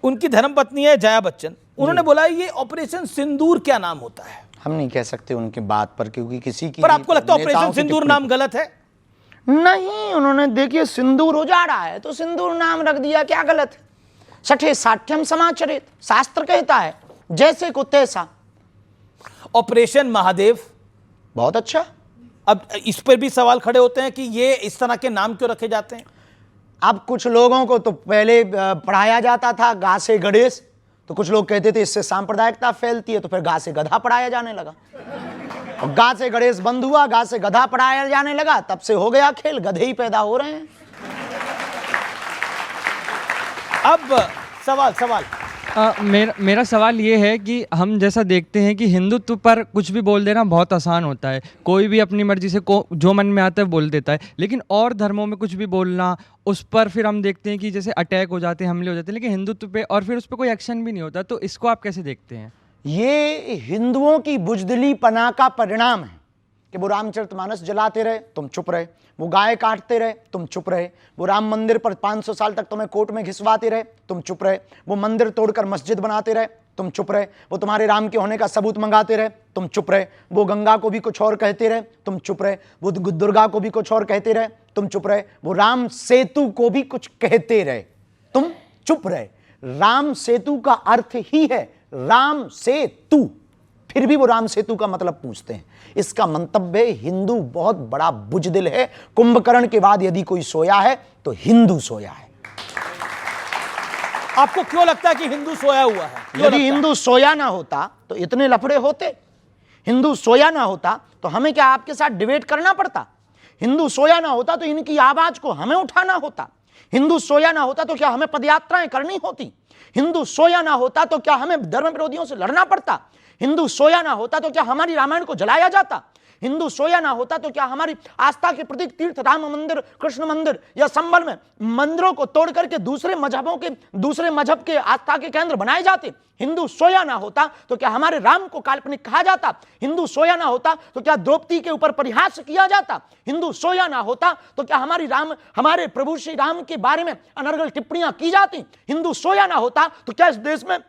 Speaker 1: उनकी धर्मपत्नी है जया बच्चन, उन्होंने बोला ये ऑपरेशन सिंदूर क्या नाम होता है?
Speaker 2: हम नहीं कह सकते उनकी बात पर, क्योंकि किसी की।
Speaker 1: पर आपको लगता है ऑपरेशन सिंदूर नाम गलत है?
Speaker 2: नहीं, उन्होंने देखिए सिंदूर उजाड़ा है तो सिंदूर नाम रख दिया, क्या गलत है? सठे साठ्यम समाचरित, शास्त्र कहता है जैसे को तैसा।
Speaker 1: ऑपरेशन महादेव
Speaker 2: बहुत अच्छा।
Speaker 1: अब इस पर भी सवाल खड़े होते हैं कि ये इस तरह के नाम क्यों रखे जाते हैं?
Speaker 2: अब कुछ लोगों को तो पहले पढ़ाया जाता था गा से गणेश, तो कुछ लोग कहते थे इससे सांप्रदायिकता फैलती है, तो फिर गा से गधा पढ़ाया जाने लगा। और गा से गणेश बंद हुआ, गा से गधा पढ़ाया जाने लगा, तब से हो गया खेल, गधे ही पैदा हो रहे हैं।
Speaker 1: अब सवाल
Speaker 3: मेरा सवाल ये है कि हम जैसा देखते हैं कि हिंदुत्व पर कुछ भी बोल देना बहुत आसान होता है, कोई भी अपनी मर्जी से जो मन में आता है बोल देता है, लेकिन और धर्मों में कुछ भी बोलना, उस पर फिर हम देखते हैं कि जैसे अटैक हो जाते हैं, हमले हो जाते हैं, लेकिन हिंदुत्व पे और फिर उस पर कोई एक्शन भी नहीं होता। तो इसको आप कैसे देखते हैं?
Speaker 2: ये हिंदुओं की बुजदिली पना का परिणाम है कि वो रामचरितमानस जलाते रहे, तुम चुप रहे, वो गाय काटते रहे, तुम चुप रहे, वो राम मंदिर पर 500 साल तक तुम्हें कोर्ट में घिसवाते रहे, तुम चुप रहे, वो मंदिर तोड़कर मस्जिद बनाते रहे, तुम चुप रहे, वो तुम्हारे राम के होने का सबूत मंगाते रहे, तुम चुप रहे, वो गंगा को भी कुछ और कहते रहे, तुम चुप रहे, वो दुर्गा को भी कुछ और कहते रहे, तुम चुप रहे, वो राम सेतु को भी कुछ कहते रहे, तुम चुप रहे। राम सेतु का अर्थ ही है राम सेतु, फिर भी वो राम सेतु का मतलब पूछते हैं। इसका मंतव्य हिंदू बहुत बड़ा बुजदिल है। कुंभकर्ण के बाद यदि कोई सोया है तो हिंदू सोया है।
Speaker 1: आपको क्यों लगता है कि हिंदू सोया हुआ है?
Speaker 2: यदि हिंदू सोया ना होता तो इतने लफड़े होते? हिंदू सोया ना होता तो हमें क्या आपके साथ डिबेट करना पड़ता? हिंदू सोया ना होता तो इनकी आवाज को हमें उठाना होता? हिंदू सोया ना होता तो क्या हमें पदयात्राएं करनी होती? हिंदू सोया ना होता तो क्या हमें धर्म विरोधियों से लड़ना पड़ता? हिंदू सोया ना होता तो क्या हमारी रामायण को जलाया जाता? हिंदू सोया ना होता तो क्या हमारी आस्था के प्रतीक तीर्थ राम मंदिर, कृष्ण मंदिर या संबल में मंदिरों को तोड़ करके दूसरे मजहब के आस्था के केंद्र बनाए जाते? हिंदू सोया ना होता तो क्या हमारे राम को काल्पनिक कहा जाता? हिंदू सोया ना होता तो क्या द्रौपदी के ऊपर परिहास किया जाता? हिंदू सोया ना होता तो क्या हमारे प्रभु श्री राम के बारे में अनर्गल टिप्पणियां की जाती? हिंदू सोया ना होता तो क्या इस देश में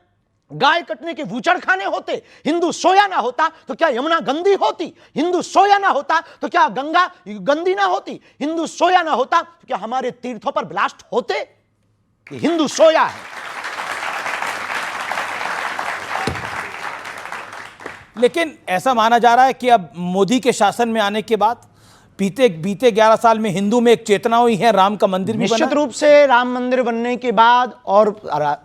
Speaker 2: गाय कटने के वूचड़ खाने होते? हिंदू सोया ना होता तो क्या यमुना गंदी होती? हिंदू सोया ना होता तो क्या गंगा गंदी ना होती? हिंदू सोया ना होता तो क्या हमारे तीर्थों पर ब्लास्ट होते? हिंदू सोया है।
Speaker 1: लेकिन ऐसा माना जा रहा है कि अब मोदी के शासन में आने के बाद बीते 11 साल में हिंदू में एक चेतना हुई है, राम का मंदिर भी बना।
Speaker 2: निश्चित रूप से राम मंदिर बनने के बाद और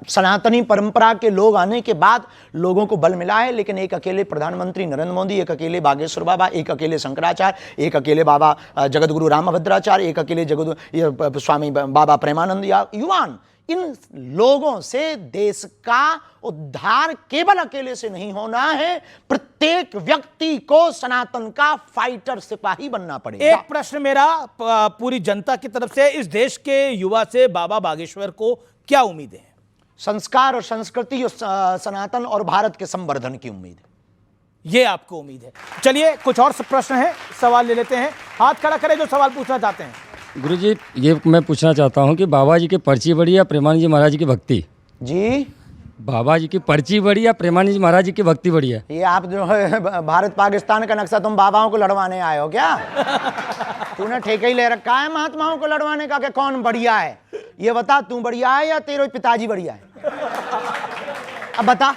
Speaker 2: सनातनी परंपरा के लोग आने के बाद लोगों को बल मिला है, लेकिन एक अकेले प्रधानमंत्री नरेंद्र मोदी, एक अकेले बागेश्वर बाबा, एक अकेले शंकराचार्य, एक अकेले बाबा जगतगुरु रामभद्राचार्य, एक अकेले स्वामी बाबा प्रेमानंद या युवान, इन लोगों से देश का उद्धार केवल अकेले से नहीं होना है। प्रत्येक व्यक्ति को सनातन का फाइटर सिपाही बनना पड़ेगा।
Speaker 1: एक प्रश्न मेरा पूरी जनता की तरफ से, इस देश के युवा से बाबा बागेश्वर को क्या उम्मीदें हैं?
Speaker 2: संस्कार और संस्कृति और सनातन और भारत के संवर्धन की उम्मीद है।
Speaker 1: ये आपको उम्मीद है। चलिए कुछ और प्रश्न है, सवाल ले लेते हैं। हाथ खड़ा करें जो सवाल पूछना चाहते हैं।
Speaker 4: गुरुजी, ये मैं पूछना चाहता हूँ कि बाबा जी की पर्ची बड़ी या प्रेमानंद जी महाराज की भक्ति?
Speaker 2: जी,
Speaker 4: बाबा जी की पर्ची बड़ी या प्रेमानंद जी महाराज जी की भक्ति बड़ी है?
Speaker 2: ये आप जो है भारत पाकिस्तान का नक्शा तुम बाबाओं को लड़वाने आए हो क्या? तूने ठेका ही ले रखा है महात्माओं को लड़वाने का कि कौन बढ़िया है? ये बता, तू बढ़िया है या तेरे पिताजी बढ़िया है? अब बता,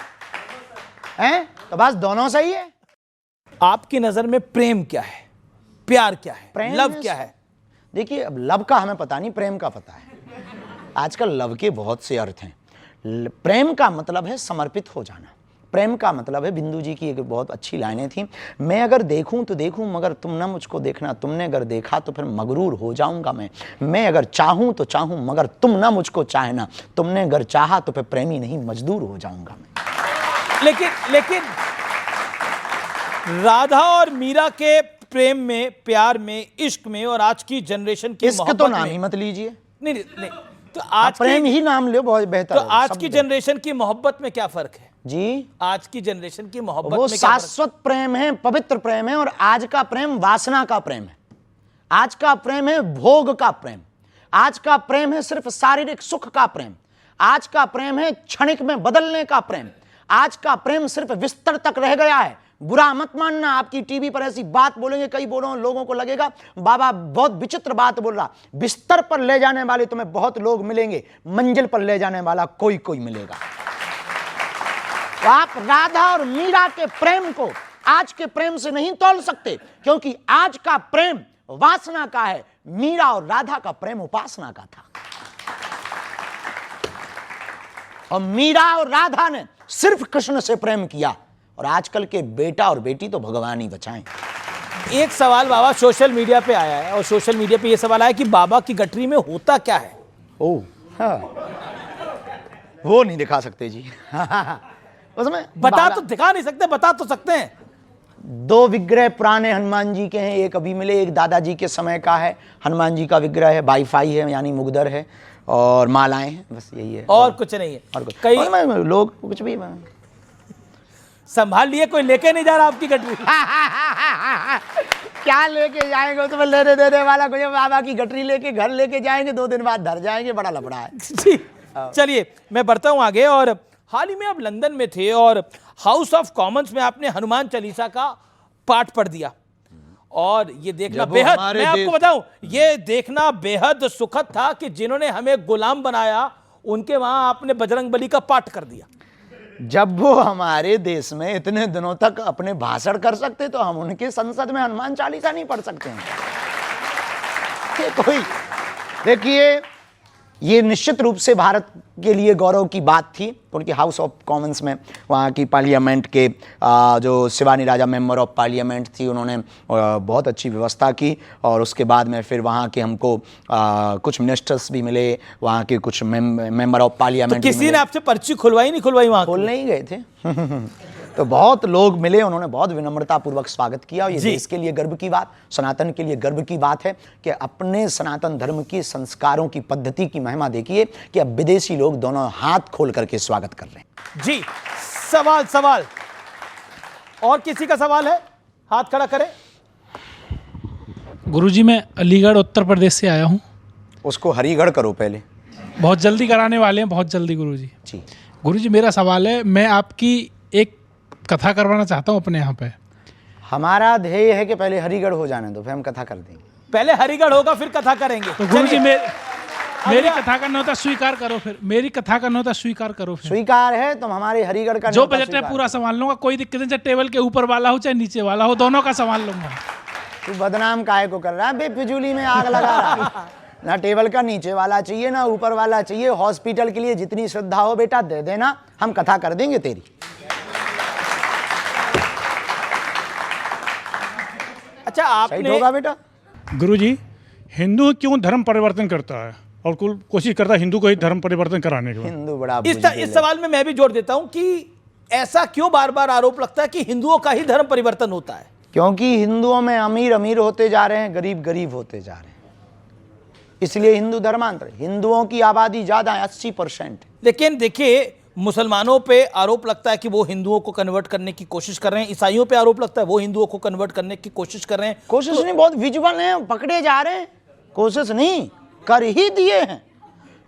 Speaker 2: हैं? तो बस दोनों सही है।
Speaker 1: आपकी नजर में प्रेम क्या है, प्यार क्या है, लव क्या है?
Speaker 2: देखिए, अब लव का हमें पता नहीं, प्रेम का पता है। आजकल लव के बहुत से अर्थ हैं। प्रेम का मतलब है समर्पित हो जाना। प्रेम का मतलब है, बिंदु जी की एक बहुत अच्छी लाइनें थी, मैं अगर देखूं तो देखूं मगर तुम ना मुझको देखना, तुमने अगर देखा तो फिर मगरूर हो जाऊंगा मैं अगर चाहूं तो चाहूं मगर तुम ना मुझको चाहना, तुमने अगर चाहा तो फिर प्रेमी नहीं मजदूर हो जाऊंगा मैं।
Speaker 1: लेकिन राधा और मीरा के प्रेम में, प्यार में, इश्क में और आज की जनरेशन की
Speaker 2: इश्क तो नाम ही मत लीजिए।
Speaker 1: नहीं, तो आज
Speaker 2: प्रेम ही नाम लो, बहुत बेहतर।
Speaker 1: तो आज की जनरेशन की मोहब्बत में क्या फर्क है
Speaker 2: जी?
Speaker 1: आज की जनरेशन की मोहब्बत
Speaker 2: वो
Speaker 1: में क्या
Speaker 2: शाश्वत प्रेम है, पवित्र प्रेम है, और आज का प्रेम वासना का प्रेम है। आज का प्रेम है भोग का प्रेम। आज का प्रेम है सिर्फ शारीरिक सुख का प्रेम। आज का प्रेम है क्षणिक में बदलने का प्रेम। आज का प्रेम सिर्फ बिस्तर तक रह गया है। बुरा मत मानना, आपकी टीवी पर ऐसी बात बोलेंगे कई लोगों को लगेगा बाबा बहुत विचित्र बात बोल रहा। बिस्तर पर ले जाने वाले तुम्हें बहुत लोग मिलेंगे, मंजिल पर ले जाने वाला कोई मिलेगा। तो आप राधा और मीरा के प्रेम को आज के प्रेम से नहीं तोल सकते, क्योंकि आज का प्रेम वासना का है, मीरा और राधा का प्रेम उपासना का था। और मीरा और राधा ने सिर्फ कृष्ण से प्रेम किया, और आजकल के बेटा और बेटी तो भगवान ही बचाएं।
Speaker 1: एक सवाल बाबा सोशल मीडिया पे आया है, और सोशल मीडिया पे ये सवाल आया कि बाबा की गठरी में होता क्या है?
Speaker 2: ओह हाँ, वो नहीं दिखा सकते जी। उसमें
Speaker 1: बता तो दिखा नहीं सकते, बता तो सकते हैं।
Speaker 2: 2 विग्रह पुराने हनुमान जी के हैं, एक अभी मिले, एक दादाजी के समय का है। हनुमान जी का विग्रह है, वाईफाई है यानी मुगदर है, और मालाएं हैं, बस यही है,
Speaker 1: और कुछ नहीं है।
Speaker 2: और कुछ
Speaker 1: कई
Speaker 2: और लोग कुछ भी
Speaker 1: संभाल लिए, कोई लेके नहीं जा रहा आपकी गठरी।
Speaker 2: क्या लेके जाएंगे? तो लेने देने वाला कोई, बाबा की गठरी लेके घर लेके जाएंगे, 2 दिन बाद धर जाएंगे, बड़ा लफड़ा है
Speaker 1: जी चलिए मैं बढ़ता हूं आगे। और हाल ही में आप लंदन में थे और हाउस ऑफ कॉमन्स में आपने हनुमान चालीसा का पाठ पढ़ दिया, और ये देखना बेहद, मैं आपको बताऊं, ये देखना बेहद सुखद था कि जिन्होंने हमें गुलाम बनाया उनके वहां आपने बजरंगबली का पाठ कर दिया।
Speaker 2: जब वो हमारे देश में इतने दिनों तक अपने भाषण कर सकते, तो हम उनके संसद में हनुमान चालीसा नहीं पढ़ सकते हैं? ये कोई, देखिए, ये निश्चित रूप से भारत के लिए गौरव की बात थी। उनकी हाउस ऑफ कॉमन्स में, वहाँ की पार्लियामेंट के जो शिवानी राजा मेंबर ऑफ पार्लियामेंट थी, उन्होंने बहुत अच्छी व्यवस्था की, और उसके बाद में फिर वहाँ के हमको कुछ मिनिस्टर्स भी मिले, वहाँ के कुछ मेंबर ऑफ पार्लियामेंट।
Speaker 1: तो किसी ने आपसे पर्ची खुलवाई नहीं खुलवाई? वहाँ
Speaker 2: खोलने ही गए थे। तो बहुत लोग मिले, उन्होंने बहुत विनम्रता पूर्वक स्वागत किया, और ये देश के लिए गर्व की बात, सनातन के लिए गर्व की बात है कि अपने सनातन धर्म की संस्कारों की पद्धति की महिमा देखिए कि अब विदेशी लोग दोनों हाथ खोल करके स्वागत कर रहे हैं।
Speaker 1: जी सवाल और किसी का सवाल है? हाथ खड़ा करें।
Speaker 5: गुरुजी, मैं अलीगढ़ उत्तर प्रदेश से आया हूँ।
Speaker 2: उसको हरिगढ़ करो पहले।
Speaker 5: बहुत जल्दी कराने वाले हैं, बहुत जल्दी गुरुजी।
Speaker 2: जी
Speaker 5: गुरुजी, मेरा सवाल है, मैं आपकी एक कथा करवाना चाहता हूँ अपने यहाँ पे।
Speaker 2: हमारा ध्येय है कि पहले हरिगढ़ हो जाने दो, फिर हम कथा कर देंगे।
Speaker 1: पहले हरिगढ़ होगा फिर कथा करेंगे।
Speaker 5: तो गुरुजी, मेरी कथा करना होता स्वीकार करो, फिर मेरी कथा करना होता स्वीकार करो। फिर
Speaker 2: स्वीकार है, तुम हमारे हरिगढ़ का
Speaker 5: जो बजट है पूरा संभाल लूंगा, कोई दिक्कत नहीं, चाहे टेबल के ऊपर वाला हो चाहे नीचे वाला हो, दोनों का संभाल लूंगा।
Speaker 2: तू बदनाम काहे को कर रहा है? बेफिजूली में आग लगा रहा है। ना टेबल का नीचे वाला चाहिए ना ऊपर वाला चाहिए। हॉस्पिटल के लिए जितनी श्रद्धा हो बेटा दे देना, हम कथा कर देंगे तेरी।
Speaker 1: अच्छा, आपने
Speaker 2: होगा बेटा।
Speaker 6: गुरुजी, हिंदू क्यों धर्म परिवर्तन करता है और कुल कोशिश करता है हिंदू को ही धर्म परिवर्तन कराने के?
Speaker 2: हिंदू बड़ा
Speaker 1: इस सवाल में मैं भी जोड़ देता हूं कि ऐसा क्यों बार बार आरोप लगता है कि हिंदुओं का ही धर्म परिवर्तन होता है?
Speaker 2: क्योंकि हिंदुओं में अमीर अमीर होते जा रहे हैं, गरीब गरीब होते जा रहे हैं, इसलिए हिंदू धर्मांतर। हिंदुओं की आबादी ज्यादा है, 80%।
Speaker 1: लेकिन देखिए, मुसलमानों पे आरोप लगता है कि वो हिंदुओं को कन्वर्ट करने की कोशिश कर रहे हैं, ईसाइयों पे आरोप लगता है वो हिंदुओं को कन्वर्ट करने की कोशिश कर रहे हैं।
Speaker 2: कोशिश नहीं, बहुत विजुअल है, पकड़े जा रहे हैं। कोशिश नहीं, कर ही दिए हैं,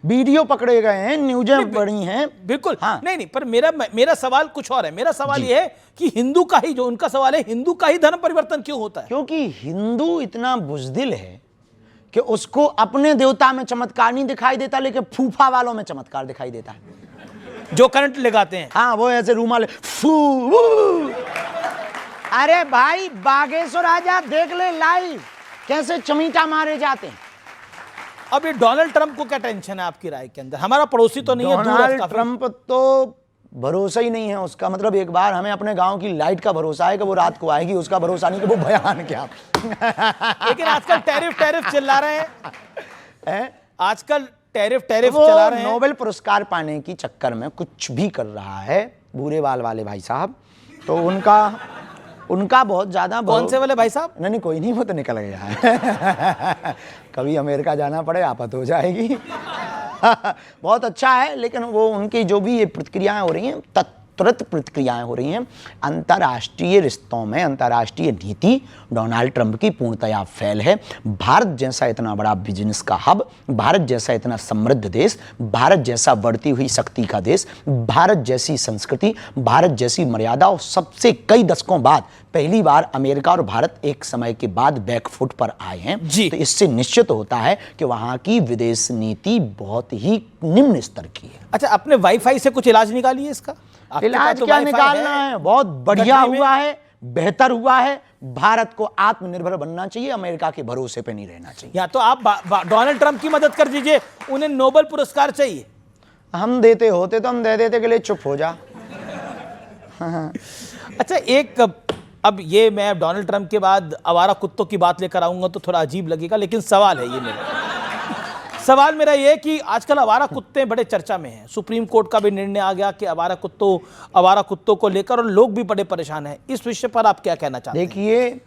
Speaker 2: वीडियो पकड़े गए हैं, न्यूज़ें पड़ी हैं।
Speaker 1: बिल्कुल
Speaker 2: हाँ।
Speaker 1: नहीं, पर मेरा सवाल कुछ और है। मेरा सवाल ये है कि हिंदू का ही, जो उनका सवाल है, हिंदू का ही धर्म परिवर्तन क्यों होता है?
Speaker 2: क्योंकि हिंदू इतना बुज़दिल है कि उसको अपने देवता में चमत्कार नहीं दिखाई देता, लेकिन फूफा वालों में चमत्कार दिखाई देता है,
Speaker 1: जो करंट लगाते हैं।
Speaker 2: हाँ, वो ऐसे रूमाल अरे भाई, बागेश्वर आजा, देख ले लाइव कैसे चमीटा मारे जाते हैं।
Speaker 1: अब ये डोनाल्ड ट्रंप को क्या टेंशन है आपकी राय के अंदर? हमारा पड़ोसी तो नहीं है, दूर है
Speaker 2: डोनाल्ड
Speaker 1: काफी।
Speaker 2: ट्रंप तो भरोसा ही नहीं है उसका। मतलब एक बार हमें अपने गांव की लाइट का भरोसा है कि वो रात को आएगी, उसका भरोसा नहीं कि वो बयान क्या।
Speaker 1: लेकिन आजकल टैरिफ चिल्ला रहे हैं, आजकल टैरिफ
Speaker 2: वो
Speaker 1: चला रहे हैं।
Speaker 2: नोबेल पुरस्कार पाने की चक्कर में कुछ भी कर रहा है, भूरे बाल वाले भाई साहब। तो उनका बहुत ज्यादा।
Speaker 1: कौन से वाले भाई साहब?
Speaker 2: नहीं, कोई नहीं, वो तो निकल गया है। कभी अमेरिका जाना पड़े आफत हो जाएगी। बहुत अच्छा है, लेकिन वो उनकी जो भी ये प्रतिक्रियाएं हो रही हैं, तुरंत प्रतिक्रियाएं हो रही हैं। अंतर्राष्ट्रीय रिश्तों में अंतर्राष्ट्रीय नीति डोनाल्ड ट्रंप की पूर्णतया फेल है। भारत जैसा इतना बड़ा बिजनेस का हब, भारत जैसा इतना समृद्ध देश, भारत जैसा बढ़ती हुई शक्ति का देश, भारत जैसी संस्कृति, भारत जैसी मर्यादा, और सबसे कई दशकों बाद पहली बार अमेरिका और भारत एक समय के बाद बैकफुट पर आए हैं
Speaker 1: जी।
Speaker 2: तो इससे निश्चित होता है कि वहां की विदेश नीति बहुत ही निम्न स्तर की है।
Speaker 1: अच्छा, अपने वाईफाई से कुछ इलाज निकालिए इसका?
Speaker 2: इलाज क्या निकालना है? बहुत बढ़िया हुआ है, बेहतर हुआ है। भारत को आत्मनिर्भर बनना चाहिए, अमेरिका के भरोसे पे नहीं रहना चाहिए।
Speaker 1: या तो आप डोनाल्ड ट्रंप की मदद कर दीजिए, उन्हें नोबेल पुरस्कार चाहिए।
Speaker 2: हम देते होते तो हम दे देते के लिए चुप हो जा।
Speaker 1: अच्छा, एक अब ये मैं डोनाल्ड ट्रंप के बाद आवारा कुत्तों की बात लेकर आऊंगा तो थोड़ा अजीब लगेगा, लेकिन सवाल है ये मेरा। सवाल मेरा ये कि आजकल आवारा कुत्ते बड़े चर्चा में हैं। सुप्रीम कोर्ट का भी निर्णय आ गया कि आवारा कुत्तों को लेकर, और लोग भी बड़े परेशान हैं। इस विषय पर आप क्या कहना चाहते हैं?
Speaker 2: देखिए,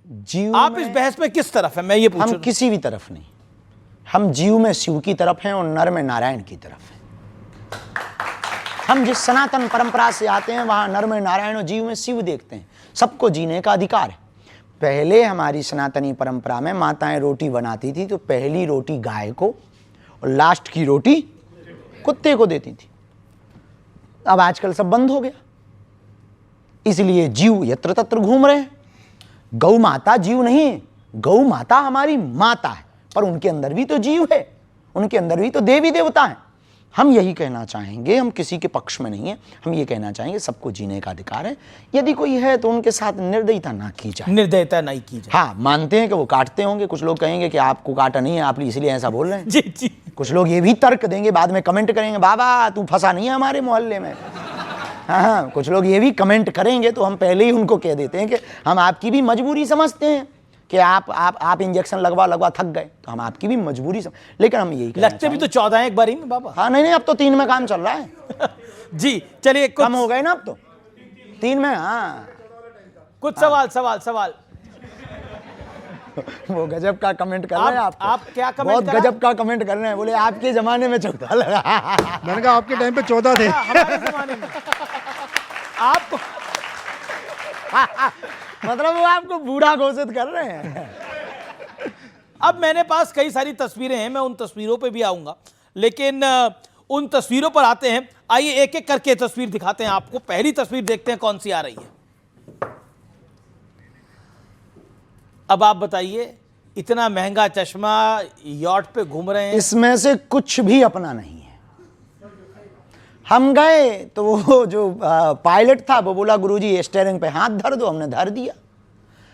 Speaker 2: जीव
Speaker 1: आप इस बहस में किस तरफ हैं, मैं ये पूछूं?
Speaker 2: हम किसी भी तरफ नहीं। हम जीव में शिव की तरफ हैं और नर में नारायण की तरफ हैं। हम जिस सनातन परंपरा से आते हैं वहां नर में नारायण और जीव में शिव देखते हैं। सबको जीने का अधिकार है। पहले हमारी सनातनी परंपरा में माताएं रोटी बनाती थी तो पहली रोटी गाय को और लास्ट की रोटी कुत्ते को देती थी। अब आजकल सब बंद हो गया, इसलिए जीव यत्र तत्र घूम रहे हैं। गौ माता जीव नहीं है, गौ माता हमारी माता है, पर उनके अंदर भी तो जीव है, उनके अंदर भी तो देवी देवता हैं। हम यही कहना चाहेंगे, हम किसी के पक्ष में नहीं है, हम ये कहना चाहेंगे सबको जीने का अधिकार है। यदि कोई है तो उनके साथ निर्दयता ना की जाए।
Speaker 1: निर्दयता नहीं की जाए।
Speaker 2: हाँ, मानते हैं कि वो काटते होंगे, कुछ लोग कहेंगे कि आपको काटा नहीं है, आप इसलिए ऐसा बोल रहे हैं।
Speaker 1: जी जी।
Speaker 2: कुछ लोग ये भी तर्क देंगे, बाद में कमेंट करेंगे, बाबा तू फंसा नहीं है हमारे मोहल्ले में। हाँ, कुछ लोग ये भी कमेंट करेंगे, तो हम पहले ही उनको कह देते हैं कि हम आपकी भी मजबूरी समझते हैं कि आप इंजेक्शन लगवा थक गए, तो हम आपकी भी मजबूरी लेकिन हम यही
Speaker 1: लगते भी तो 14 एक बार ही में बाबा।
Speaker 2: हाँ, नहीं, अब तो 3 में काम चल रहा है।
Speaker 1: जी चलिए,
Speaker 2: कम हो गए ना अब तो 3 में। हाँ,
Speaker 1: कुछ सवाल।
Speaker 2: वो गजब का कमेंट कर रहे हैं
Speaker 1: आप क्या कमेंट
Speaker 2: बहुत
Speaker 1: करा?
Speaker 2: गजब का कमेंट कर रहे हैं, बोले आपके जमाने में 14 लगा।
Speaker 7: मैंने कहा आपके टाइम पे 14 थे।
Speaker 1: हमारे जमाने में आप
Speaker 2: मतलब वो आपको बूढ़ा घोषित कर रहे हैं।
Speaker 1: अब मेरे पास कई सारी तस्वीरें हैं, मैं उन तस्वीरों पे भी आऊंगा, लेकिन उन तस्वीरों पर आते हैं। आइए एक एक करके तस्वीर दिखाते हैं आपको। पहली तस्वीर देखते हैं कौन सी आ रही है। अब आप बताइए, इतना महंगा चश्मा, यॉट पे घूम रहे हैं।
Speaker 2: इसमें से कुछ भी अपना नहीं है। हम गए तो वो जो पायलट था वो बोला गुरुजी स्टीयरिंग पे हाथ धर दो, हमने धर दिया।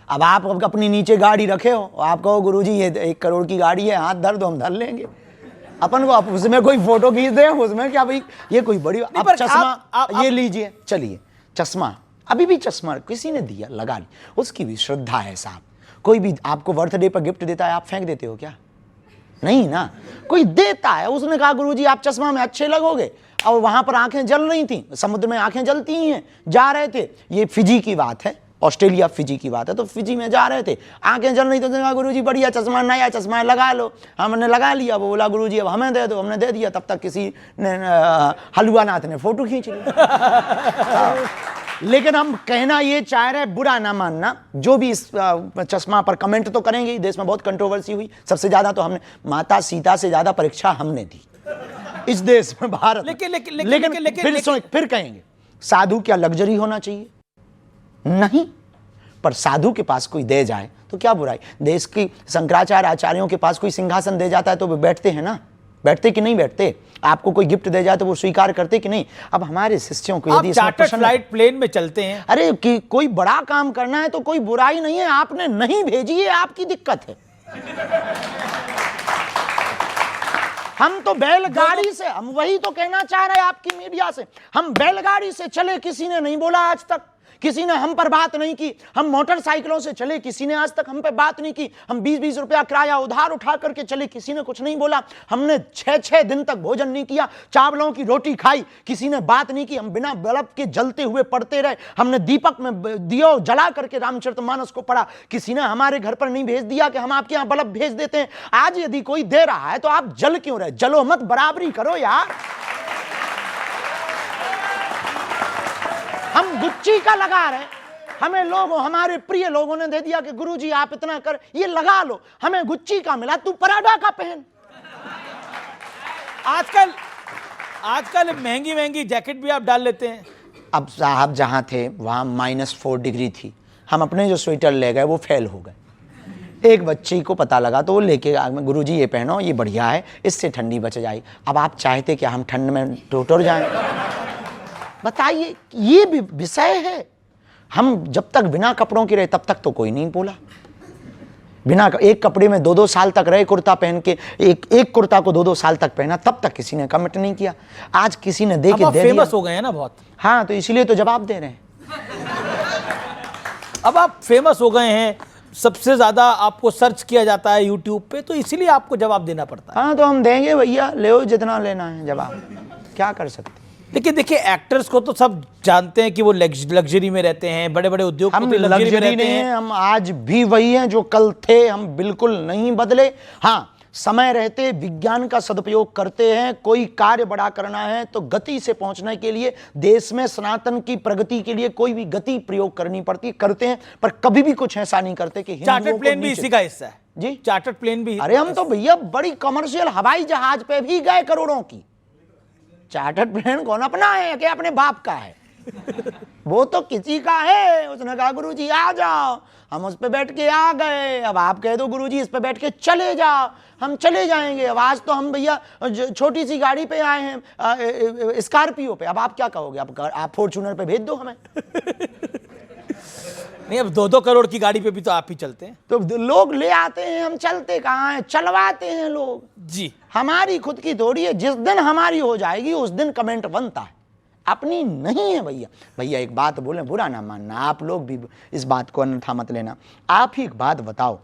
Speaker 2: अब आप अपनी नीचे गाड़ी रखे हो, आप कहो गुरुजी ये 1 करोड़ की गाड़ी है, हाथ धर दो, हम धर लेंगे। अपन को आप उसमें कोई फोटो खींच दे, उसमें क्या भाई ये कोई बड़ी। अब चश्मा ये लीजिए, चलिए चश्मा, अभी भी चश्मा किसी ने दिया, लगा ली, उसकी भी श्रद्धा है साहब। कोई भी आपको बर्थडे पर गिफ्ट देता है, आप फेंक देते हो क्या? नहीं ना, कोई देता है। उसने कहा गुरुजी आप चश्मा में अच्छे लगोगे, और वहां पर आंखें जल रही थी, समुद्र में आंखें जलती ही हैं, जा रहे थे। ये फिजी की बात है, ऑस्ट्रेलिया फिजी की बात है, तो फिजी में जा रहे थे, आंखें जल रही थी, तो कहा गुरुजी बढ़िया चश्मा, नया चश्मा है, लगा लो। हमने लगा लिया। वो बोला गुरुजी अब हमें दे दो, हमने दे दिया। तब तक किसी ने हलवा नाथ ने फोटो खींच ली। लेकिन हम कहना ये चाह रहे, बुरा ना मानना, जो भी इस चश्मा पर कमेंट तो करेंगे। देश में बहुत कंट्रोवर्सी हुई, सबसे ज्यादा तो हमने माता सीता से ज्यादा परीक्षा हमने दी इस देश में, भारत। लेकिन फिर कहेंगे साधु क्या लग्जरी होना चाहिए? नहीं, पर साधु के पास कोई दे जाए तो क्या बुराई। देश की शंकराचार्य आचार्यों के पास कोई सिंहासन दे जाता है तो वे बैठते हैं ना, बैठते कि नहीं बैठते? आपको कोई गिफ्ट दे जाए तो वो स्वीकार करते कि नहीं? अब हमारे शिष्यों को यदि
Speaker 1: चार्टर्ड फ्लाइट प्लेन में चलते हैं,
Speaker 2: अरे कि कोई बड़ा काम करना है तो कोई बुराई नहीं है, आपने नहीं भेजी है, आपकी दिक्कत है। हम तो बैलगाड़ी से, हम वही तो कहना चाह रहे हैं आपकी मीडिया से, हम बैलगाड़ी से चले, किसी ने नहीं बोला आज तक, किसी ने हम पर बात नहीं की। हम मोटरसाइकिलों से चले, किसी ने आज तक हम पे बात नहीं की। हम 20-20 रुपया किराया उधार उठा करके चले, किसी ने कुछ नहीं बोला। हमने 6-6 दिन तक भोजन नहीं किया, चावलों की रोटी खाई, किसी ने बात नहीं की। हम बिना बल्ब के जलते हुए पढ़ते रहे, हमने दीपक में दियो जला करके रामचरितमानस को पढ़ा, किसी ने हमारे घर पर नहीं भेज दिया कि हम आपके यहाँ बल्ब भेज देते हैं। आज यदि कोई दे रहा है तो आप जल क्यों रहे? जलो मत, बराबरी करो यार। हम गुच्ची का लगा रहे, हमें लोगों, हमारे प्रिय लोगों ने दे दिया कि गुरुजी आप इतना कर, ये लगा लो, हमें गुच्ची का मिला, तू पराडा का पहन।
Speaker 1: आजकल महंगी महंगी जैकेट भी आप डाल लेते हैं।
Speaker 2: अब साहब जहां थे वहां -4 डिग्री थी, हम अपने जो स्वेटर ले गए वो फेल हो गए। एक बच्ची को पता लगा तो वो लेके गुरुजी ये पहनो, ये बढ़िया है, इससे ठंडी बच जाएगी। अब आप चाहते कि हम ठंड में टोटर जाएं? बताइए, ये भी विषय है। हम जब तक बिना कपड़ों के रहे तब तक तो कोई नहीं बोला, बिना एक कपड़े में 2-2 साल तक रहे, कुर्ता पहन के, एक कुर्ता को 2-2 साल तक पहना, तब तक किसी ने कमेंट नहीं किया। आज किसी ने दे दिया।
Speaker 1: फेमस हो गए हैं ना बहुत।
Speaker 2: हाँ, तो इसीलिए तो जवाब दे रहे हैं।
Speaker 1: अब आप फेमस हो गए हैं, सबसे ज्यादा आपको सर्च किया जाता है यूट्यूब पे, तो इसीलिए आपको जवाब देना पड़ता है।
Speaker 2: हाँ, तो हम देंगे भैया, ले जितना लेना है जवाब, क्या कर सकते।
Speaker 1: लेकिन देखिए, एक्टर्स को तो सब जानते हैं कि वो लग्जरी में रहते हैं, बड़े बड़े उद्योगपति
Speaker 2: हम
Speaker 1: लग्जरी में रहते
Speaker 2: नहीं
Speaker 1: हैं।
Speaker 2: हैं, हम आज भी वही हैं जो कल थे, हम बिल्कुल नहीं बदले। हाँ, समय रहते विज्ञान का सदुपयोग करते हैं। कोई कार्य बड़ा करना है तो गति से पहुंचने के लिए, देश में सनातन की प्रगति के लिए कोई भी गति प्रयोग करनी पड़ती, करते हैं, पर कभी भी कुछ ऐसा नहीं करते कि
Speaker 1: चार्टर्ड प्लेन भी इसी का हिस्सा है
Speaker 2: जी।
Speaker 1: चार्टर्ड प्लेन भी।
Speaker 2: अरे हम तो भैया बड़ी कमर्शियल हवाई जहाज पे भी गए करोड़ों की। चार्टर्ड प्लेन कौन अपना है कि अपने बाप का है? वो तो किसी का है। उसने कहा गुरुजी आ जाओ, हम उस पे बैठ के आ गए। अब आप कह दो गुरुजी इस पे बैठ के चले जाओ, हम चले जाएंगे। अब आज तो हम भैया छोटी सी गाड़ी पे आए हैं, स्कॉर्पियो पे। अब आप क्या कहोगे? आप फॉर्च्यूनर पे भेज दो हमें।
Speaker 1: नहीं, अब 2-2 करोड़ की गाड़ी पे भी तो आप ही चलते हैं।
Speaker 2: तो लोग ले आते हैं, हम चलते कहाँ हैं, चलवाते हैं लोग
Speaker 1: जी।
Speaker 2: हमारी खुद की थोड़ी है। जिस दिन हमारी हो जाएगी उस दिन कमेंट बनता है, अपनी नहीं है भैया। भैया एक बात बोले, बुरा ना मानना, आप लोग भी इस बात को अन्यथा मत लेना। आप ही एक बात बताओ,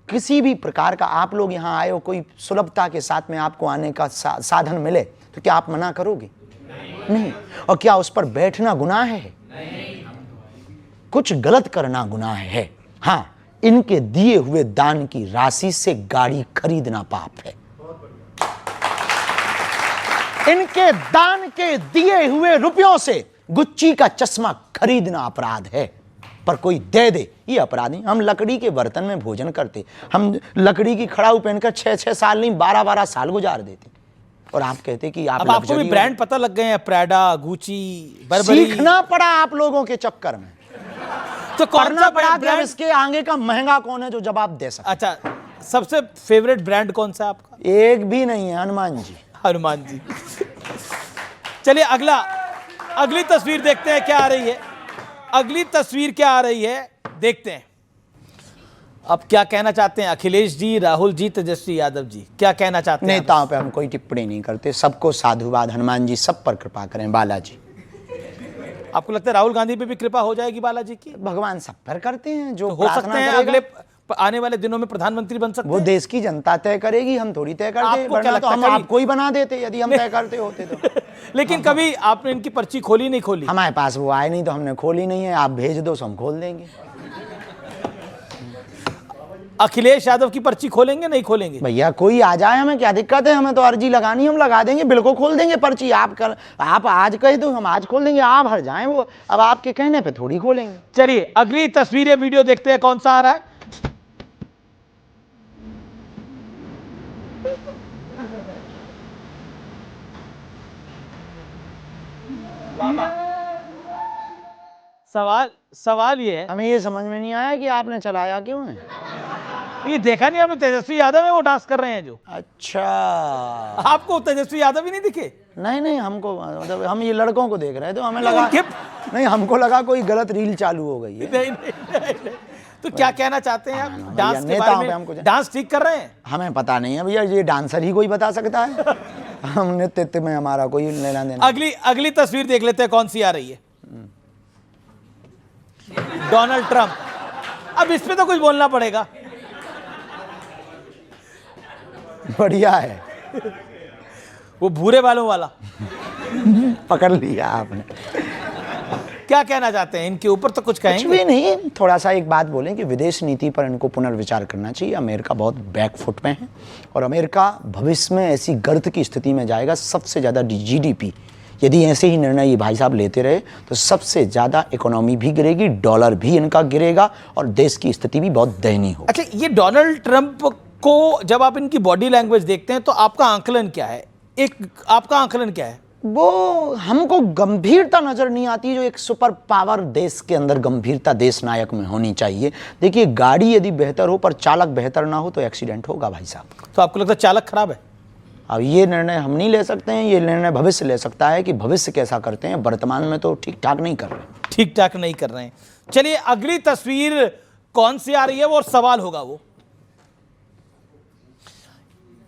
Speaker 2: किसी भी प्रकार का आप लोग यहाँ आए हो, कोई सुलभता के साथ में आपको आने का साधन मिले तो क्या आप मना करोगे? नहीं। और क्या उस पर बैठना गुनाह है? कुछ गलत करना गुनाह है। हाँ, इनके दिए हुए दान की राशि से गाड़ी खरीदना पाप है। इनके दान के दिए हुए रुपयों से गुच्ची का चश्मा खरीदना अपराध है। पर कोई दे दे, ये अपराध नहीं। हम लकड़ी के बर्तन में भोजन करते, हम लकड़ी की खड़ाऊ पहनकर 6-6 साल नहीं 12-12 साल गुजार देते। और आप कहते कि आप
Speaker 1: अब आपको भी ब्रांड पता लग गए हैं, प्राडा, गुची, बर्बरी।
Speaker 2: सीखना पड़ा आप लोगों के चक्कर में,
Speaker 1: तो कौन
Speaker 2: करना
Speaker 1: सा
Speaker 2: पड़ा कि
Speaker 1: ब्रांड?
Speaker 2: अब इसके आगे का महंगा कौन है जो जवाब दे सकता?
Speaker 1: अच्छा, सबसे फेवरेट ब्रांड कौन सा आपका?
Speaker 2: एक भी नहीं है, हनुमान जी।
Speaker 1: हनुमान जी। चलिए अगली तस्वीर देखते हैं क्या आ रही है। अगली तस्वीर क्या आ रही है देखते हैं। अब क्या कहना चाहते हैं अखिलेश जी, राहुल जी, तेजस्वी यादव जी, क्या कहना चाहते हैं?
Speaker 2: नेताओं पे हम कोई टिप्पणी नहीं करते, सबको साधुवाद। हनुमान जी सब पर कृपा करें। बालाजी,
Speaker 1: आपको लगता है राहुल गांधी पे भी कृपा हो जाएगी बालाजी की?
Speaker 2: भगवान सब पर करते हैं, जो
Speaker 1: हो सकते हैं
Speaker 2: करेगा।
Speaker 1: अगले आने वाले दिनों में प्रधानमंत्री बन सकते
Speaker 2: वो
Speaker 1: हैं।
Speaker 2: देश की जनता तय करेगी, हम थोड़ी तय करते।
Speaker 1: आपको क्या
Speaker 2: वरना तो
Speaker 1: लगता है
Speaker 2: हम
Speaker 1: कभी-
Speaker 2: आपको ही बना देते यदि हम तय करते होते तो।
Speaker 1: लेकिन कभी आपने इनकी पर्ची खोली नहीं खोली?
Speaker 2: हमारे पास वो आए नहीं तो हमने खोली नहीं है। आप भेज दो तो हम खोल देंगे।
Speaker 1: अखिलेश यादव की पर्ची खोलेंगे नहीं खोलेंगे?
Speaker 2: भैया कोई आ जाए, हमें क्या दिक्कत है? हमें तो अर्जी लगानी, हम लगा देंगे, बिल्कुल खोल देंगे पर्ची। आप आज कहे तो हम आज खोल देंगे, आप हर जाएं वो, अब आपके कहने पे थोड़ी खोलेंगे।
Speaker 1: चलिए अगली तस्वीर या वीडियो देखते हैं कौन सा आ रहा है। सवाल ये है,
Speaker 2: हमें ये समझ में नहीं आया कि आपने चलाया क्यों है।
Speaker 1: ये देखा नहीं आपने तेजस्वी यादव है वो डांस कर रहे हैं जो?
Speaker 2: अच्छा,
Speaker 1: आपको तेजस्वी यादव ही नहीं दिखे?
Speaker 2: नहीं हमको मतलब हम ये लड़कों को देख रहे थे, हमें लगा नहीं, हमको लगा कोई गलत रील चालू हो गई है।
Speaker 1: नहीं। तो क्या कहना चाहते हैं आप डांस के
Speaker 2: नेताओं पे
Speaker 1: बारे
Speaker 2: हमको
Speaker 1: में? डांस ठीक कर रहे हैं?
Speaker 2: हमें पता नहीं है भैया, ये डांसर ही कोई बता सकता है। हम नृत्य में हमारा कोई लेना देना।
Speaker 1: अगली तस्वीर देख लेते हैं कौन सी आ रही है। Donald Trump. अब इस पे तो कुछ बोलना पड़ेगा।
Speaker 2: बढ़िया है।
Speaker 1: वो भूरे बालों वाला
Speaker 2: पकड़ लिया आपने।
Speaker 1: क्या कहना चाहते हैं इनके ऊपर? तो कुछ
Speaker 2: कुछ
Speaker 1: कहेंगे?
Speaker 2: भी नहीं, थोड़ा सा एक बात बोलें कि विदेश नीति पर इनको पुनर्विचार करना चाहिए। अमेरिका बहुत बैकफुट में है और अमेरिका भविष्य में ऐसी गर्त की स्थिति में जाएगा। सबसे ज़्यादा GDP, यदि ऐसे ही निर्णय ये भाई साहब लेते रहे तो सबसे ज़्यादा इकोनॉमी भी गिरेगी, डॉलर भी इनका गिरेगा और देश की स्थिति भी बहुत दयनीय होगी।
Speaker 1: अच्छा, ये डोनाल्ड ट्रंप को जब आप इनकी बॉडी लैंग्वेज देखते हैं तो आपका आंकलन क्या है? आपका आंकलन क्या है?
Speaker 2: वो हमको गंभीरता नजर नहीं आती जो एक सुपर पावर देश के अंदर गंभीरता देश नायक में होनी चाहिए। देखिए, गाड़ी यदि बेहतर हो पर चालक बेहतर ना हो तो एक्सीडेंट होगा भाई साहब।
Speaker 1: तो आपको लगता है चालक खराब है?
Speaker 2: अब ये निर्णय हम नहीं ले सकते हैं, ये निर्णय भविष्य ले सकता है कि भविष्य कैसा करते हैं। वर्तमान में तो ठीक ठाक नहीं कर रहे।
Speaker 1: ठीक ठाक नहीं कर रहे हैं। चलिए अगली तस्वीर कौन सी आ रही है वो, और सवाल होगा वो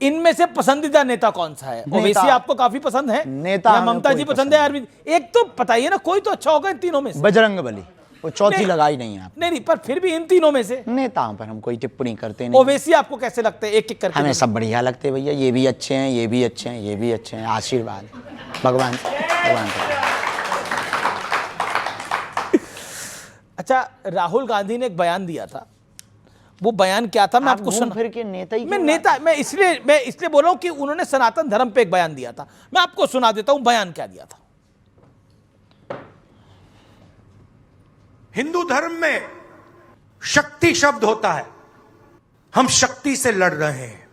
Speaker 1: इनमें से पसंदीदा नेता कौन सा है? ओवैसी आपको काफी पसंद है,
Speaker 2: नेता
Speaker 1: या
Speaker 2: हमें
Speaker 1: ममता
Speaker 2: कोई
Speaker 1: जी पसंद है, अरविंद? एक तो बताइए ना, कोई तो अच्छा होगा इन तीनों में से।
Speaker 2: बजरंगबली, वो चौथी
Speaker 1: नहीं।
Speaker 2: लगाई नहीं आप।
Speaker 1: नहीं, पर फिर भी इन तीनों में से
Speaker 2: नेताओं पर हम कोई टिप्पणी करते नहीं।
Speaker 1: ओवैसी आपको कैसे लगते हैं? एक एक करके
Speaker 2: हमें सब बढ़िया लगते हैं भैया, ये भी अच्छे हैं, ये भी अच्छे हैं, ये भी अच्छे हैं। आशीर्वाद भगवान का।
Speaker 1: अच्छा, राहुल गांधी ने एक बयान दिया था, वो बयान क्या था? मैं आपको
Speaker 2: घूम
Speaker 1: सुना,
Speaker 2: फिर के नेता ही
Speaker 1: मैं
Speaker 2: क्यों
Speaker 1: नेता, मैं इसलिए बोल रहा हूं कि उन्होंने सनातन धर्म पे एक बयान दिया था। मैं आपको सुना देता हूं बयान क्या दिया था।
Speaker 8: हिंदू धर्म में शक्ति शब्द होता है, हम शक्ति से लड़ रहे हैं,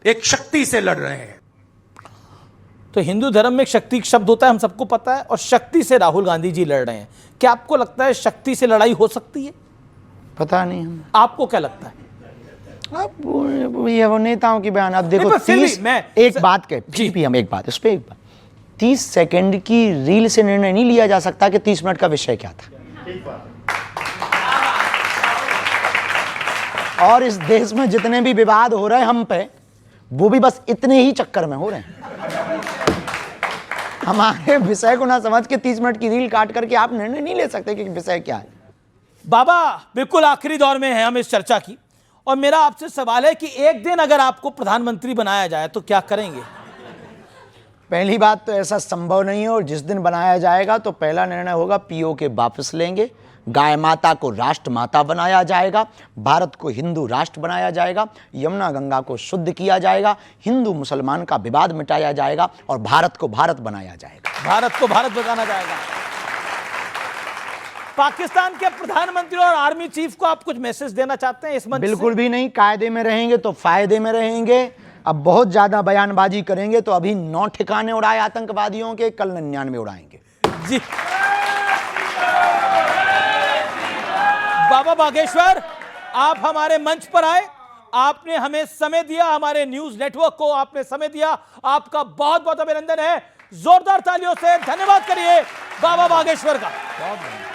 Speaker 8: एक शक्ति से लड़ रहे हैं।
Speaker 1: तो हिंदू धर्म में एक शक्ति शब्द होता है, हम सबको पता है, और शक्ति से राहुल गांधी जी लड़ रहे हैं। क्या आपको लगता है शक्ति से लड़ाई हो सकती है?
Speaker 2: पता नहीं हमें।
Speaker 1: आपको क्या लगता है?
Speaker 2: अब भैया वो नेताओं की बयान, अब देखो
Speaker 1: नहीं, पर फिर भी
Speaker 2: 30
Speaker 1: मैं-
Speaker 2: एक बात कह,
Speaker 1: जी।
Speaker 2: भी हम एक बात उस पर, एक बात 30 सेकंड की रील से निर्णय नहीं लिया जा सकता कि 30 मिनट का विषय क्या था। और इस देश में जितने भी विवाद हो रहे हैं हम पे, वो भी बस इतने ही चक्कर में हो रहे हैं। हमारे विषय को ना समझ के 30 मिनट की रील काट करके आप निर्णय नहीं ले सकते कि विषय क्या है।
Speaker 1: बाबा, बिल्कुल आखिरी दौर में है हम इस चर्चा की, और मेरा आपसे सवाल है कि एक दिन अगर आपको प्रधानमंत्री बनाया जाए तो क्या करेंगे?
Speaker 2: पहली बात तो ऐसा संभव नहीं है, और जिस दिन बनाया जाएगा तो पहला निर्णय होगा पीओके वापस लेंगे, गाय माता को राष्ट्र माता बनाया जाएगा, भारत को हिंदू राष्ट्र बनाया जाएगा, यमुना गंगा को शुद्ध किया जाएगा, हिंदू मुसलमान का विवाद मिटाया जाएगा, और भारत को भारत बनाया जाएगा।
Speaker 1: भारत को भारत बनाना जाएगा। पाकिस्तान के प्रधानमंत्री और आर्मी चीफ को आप कुछ मैसेज देना चाहते हैं इस मंच से?
Speaker 2: बिल्कुल भी नहीं। कायदे में रहेंगे तो फायदे में रहेंगे। अब बहुत ज्यादा बयानबाजी करेंगे तो अभी 9 ठिकाने उड़ाए आतंकवादियों के, कल 99 उड़ाएंगे।
Speaker 1: जी बाबा बागेश्वर, आप हमारे मंच पर आए, आपने हमें समय दिया, हमारे न्यूज नेटवर्क को आपने समय दिया, आपका बहुत बहुत अभिनंदन है। जोरदार तालियों से धन्यवाद करिए बाबा बागेश्वर का।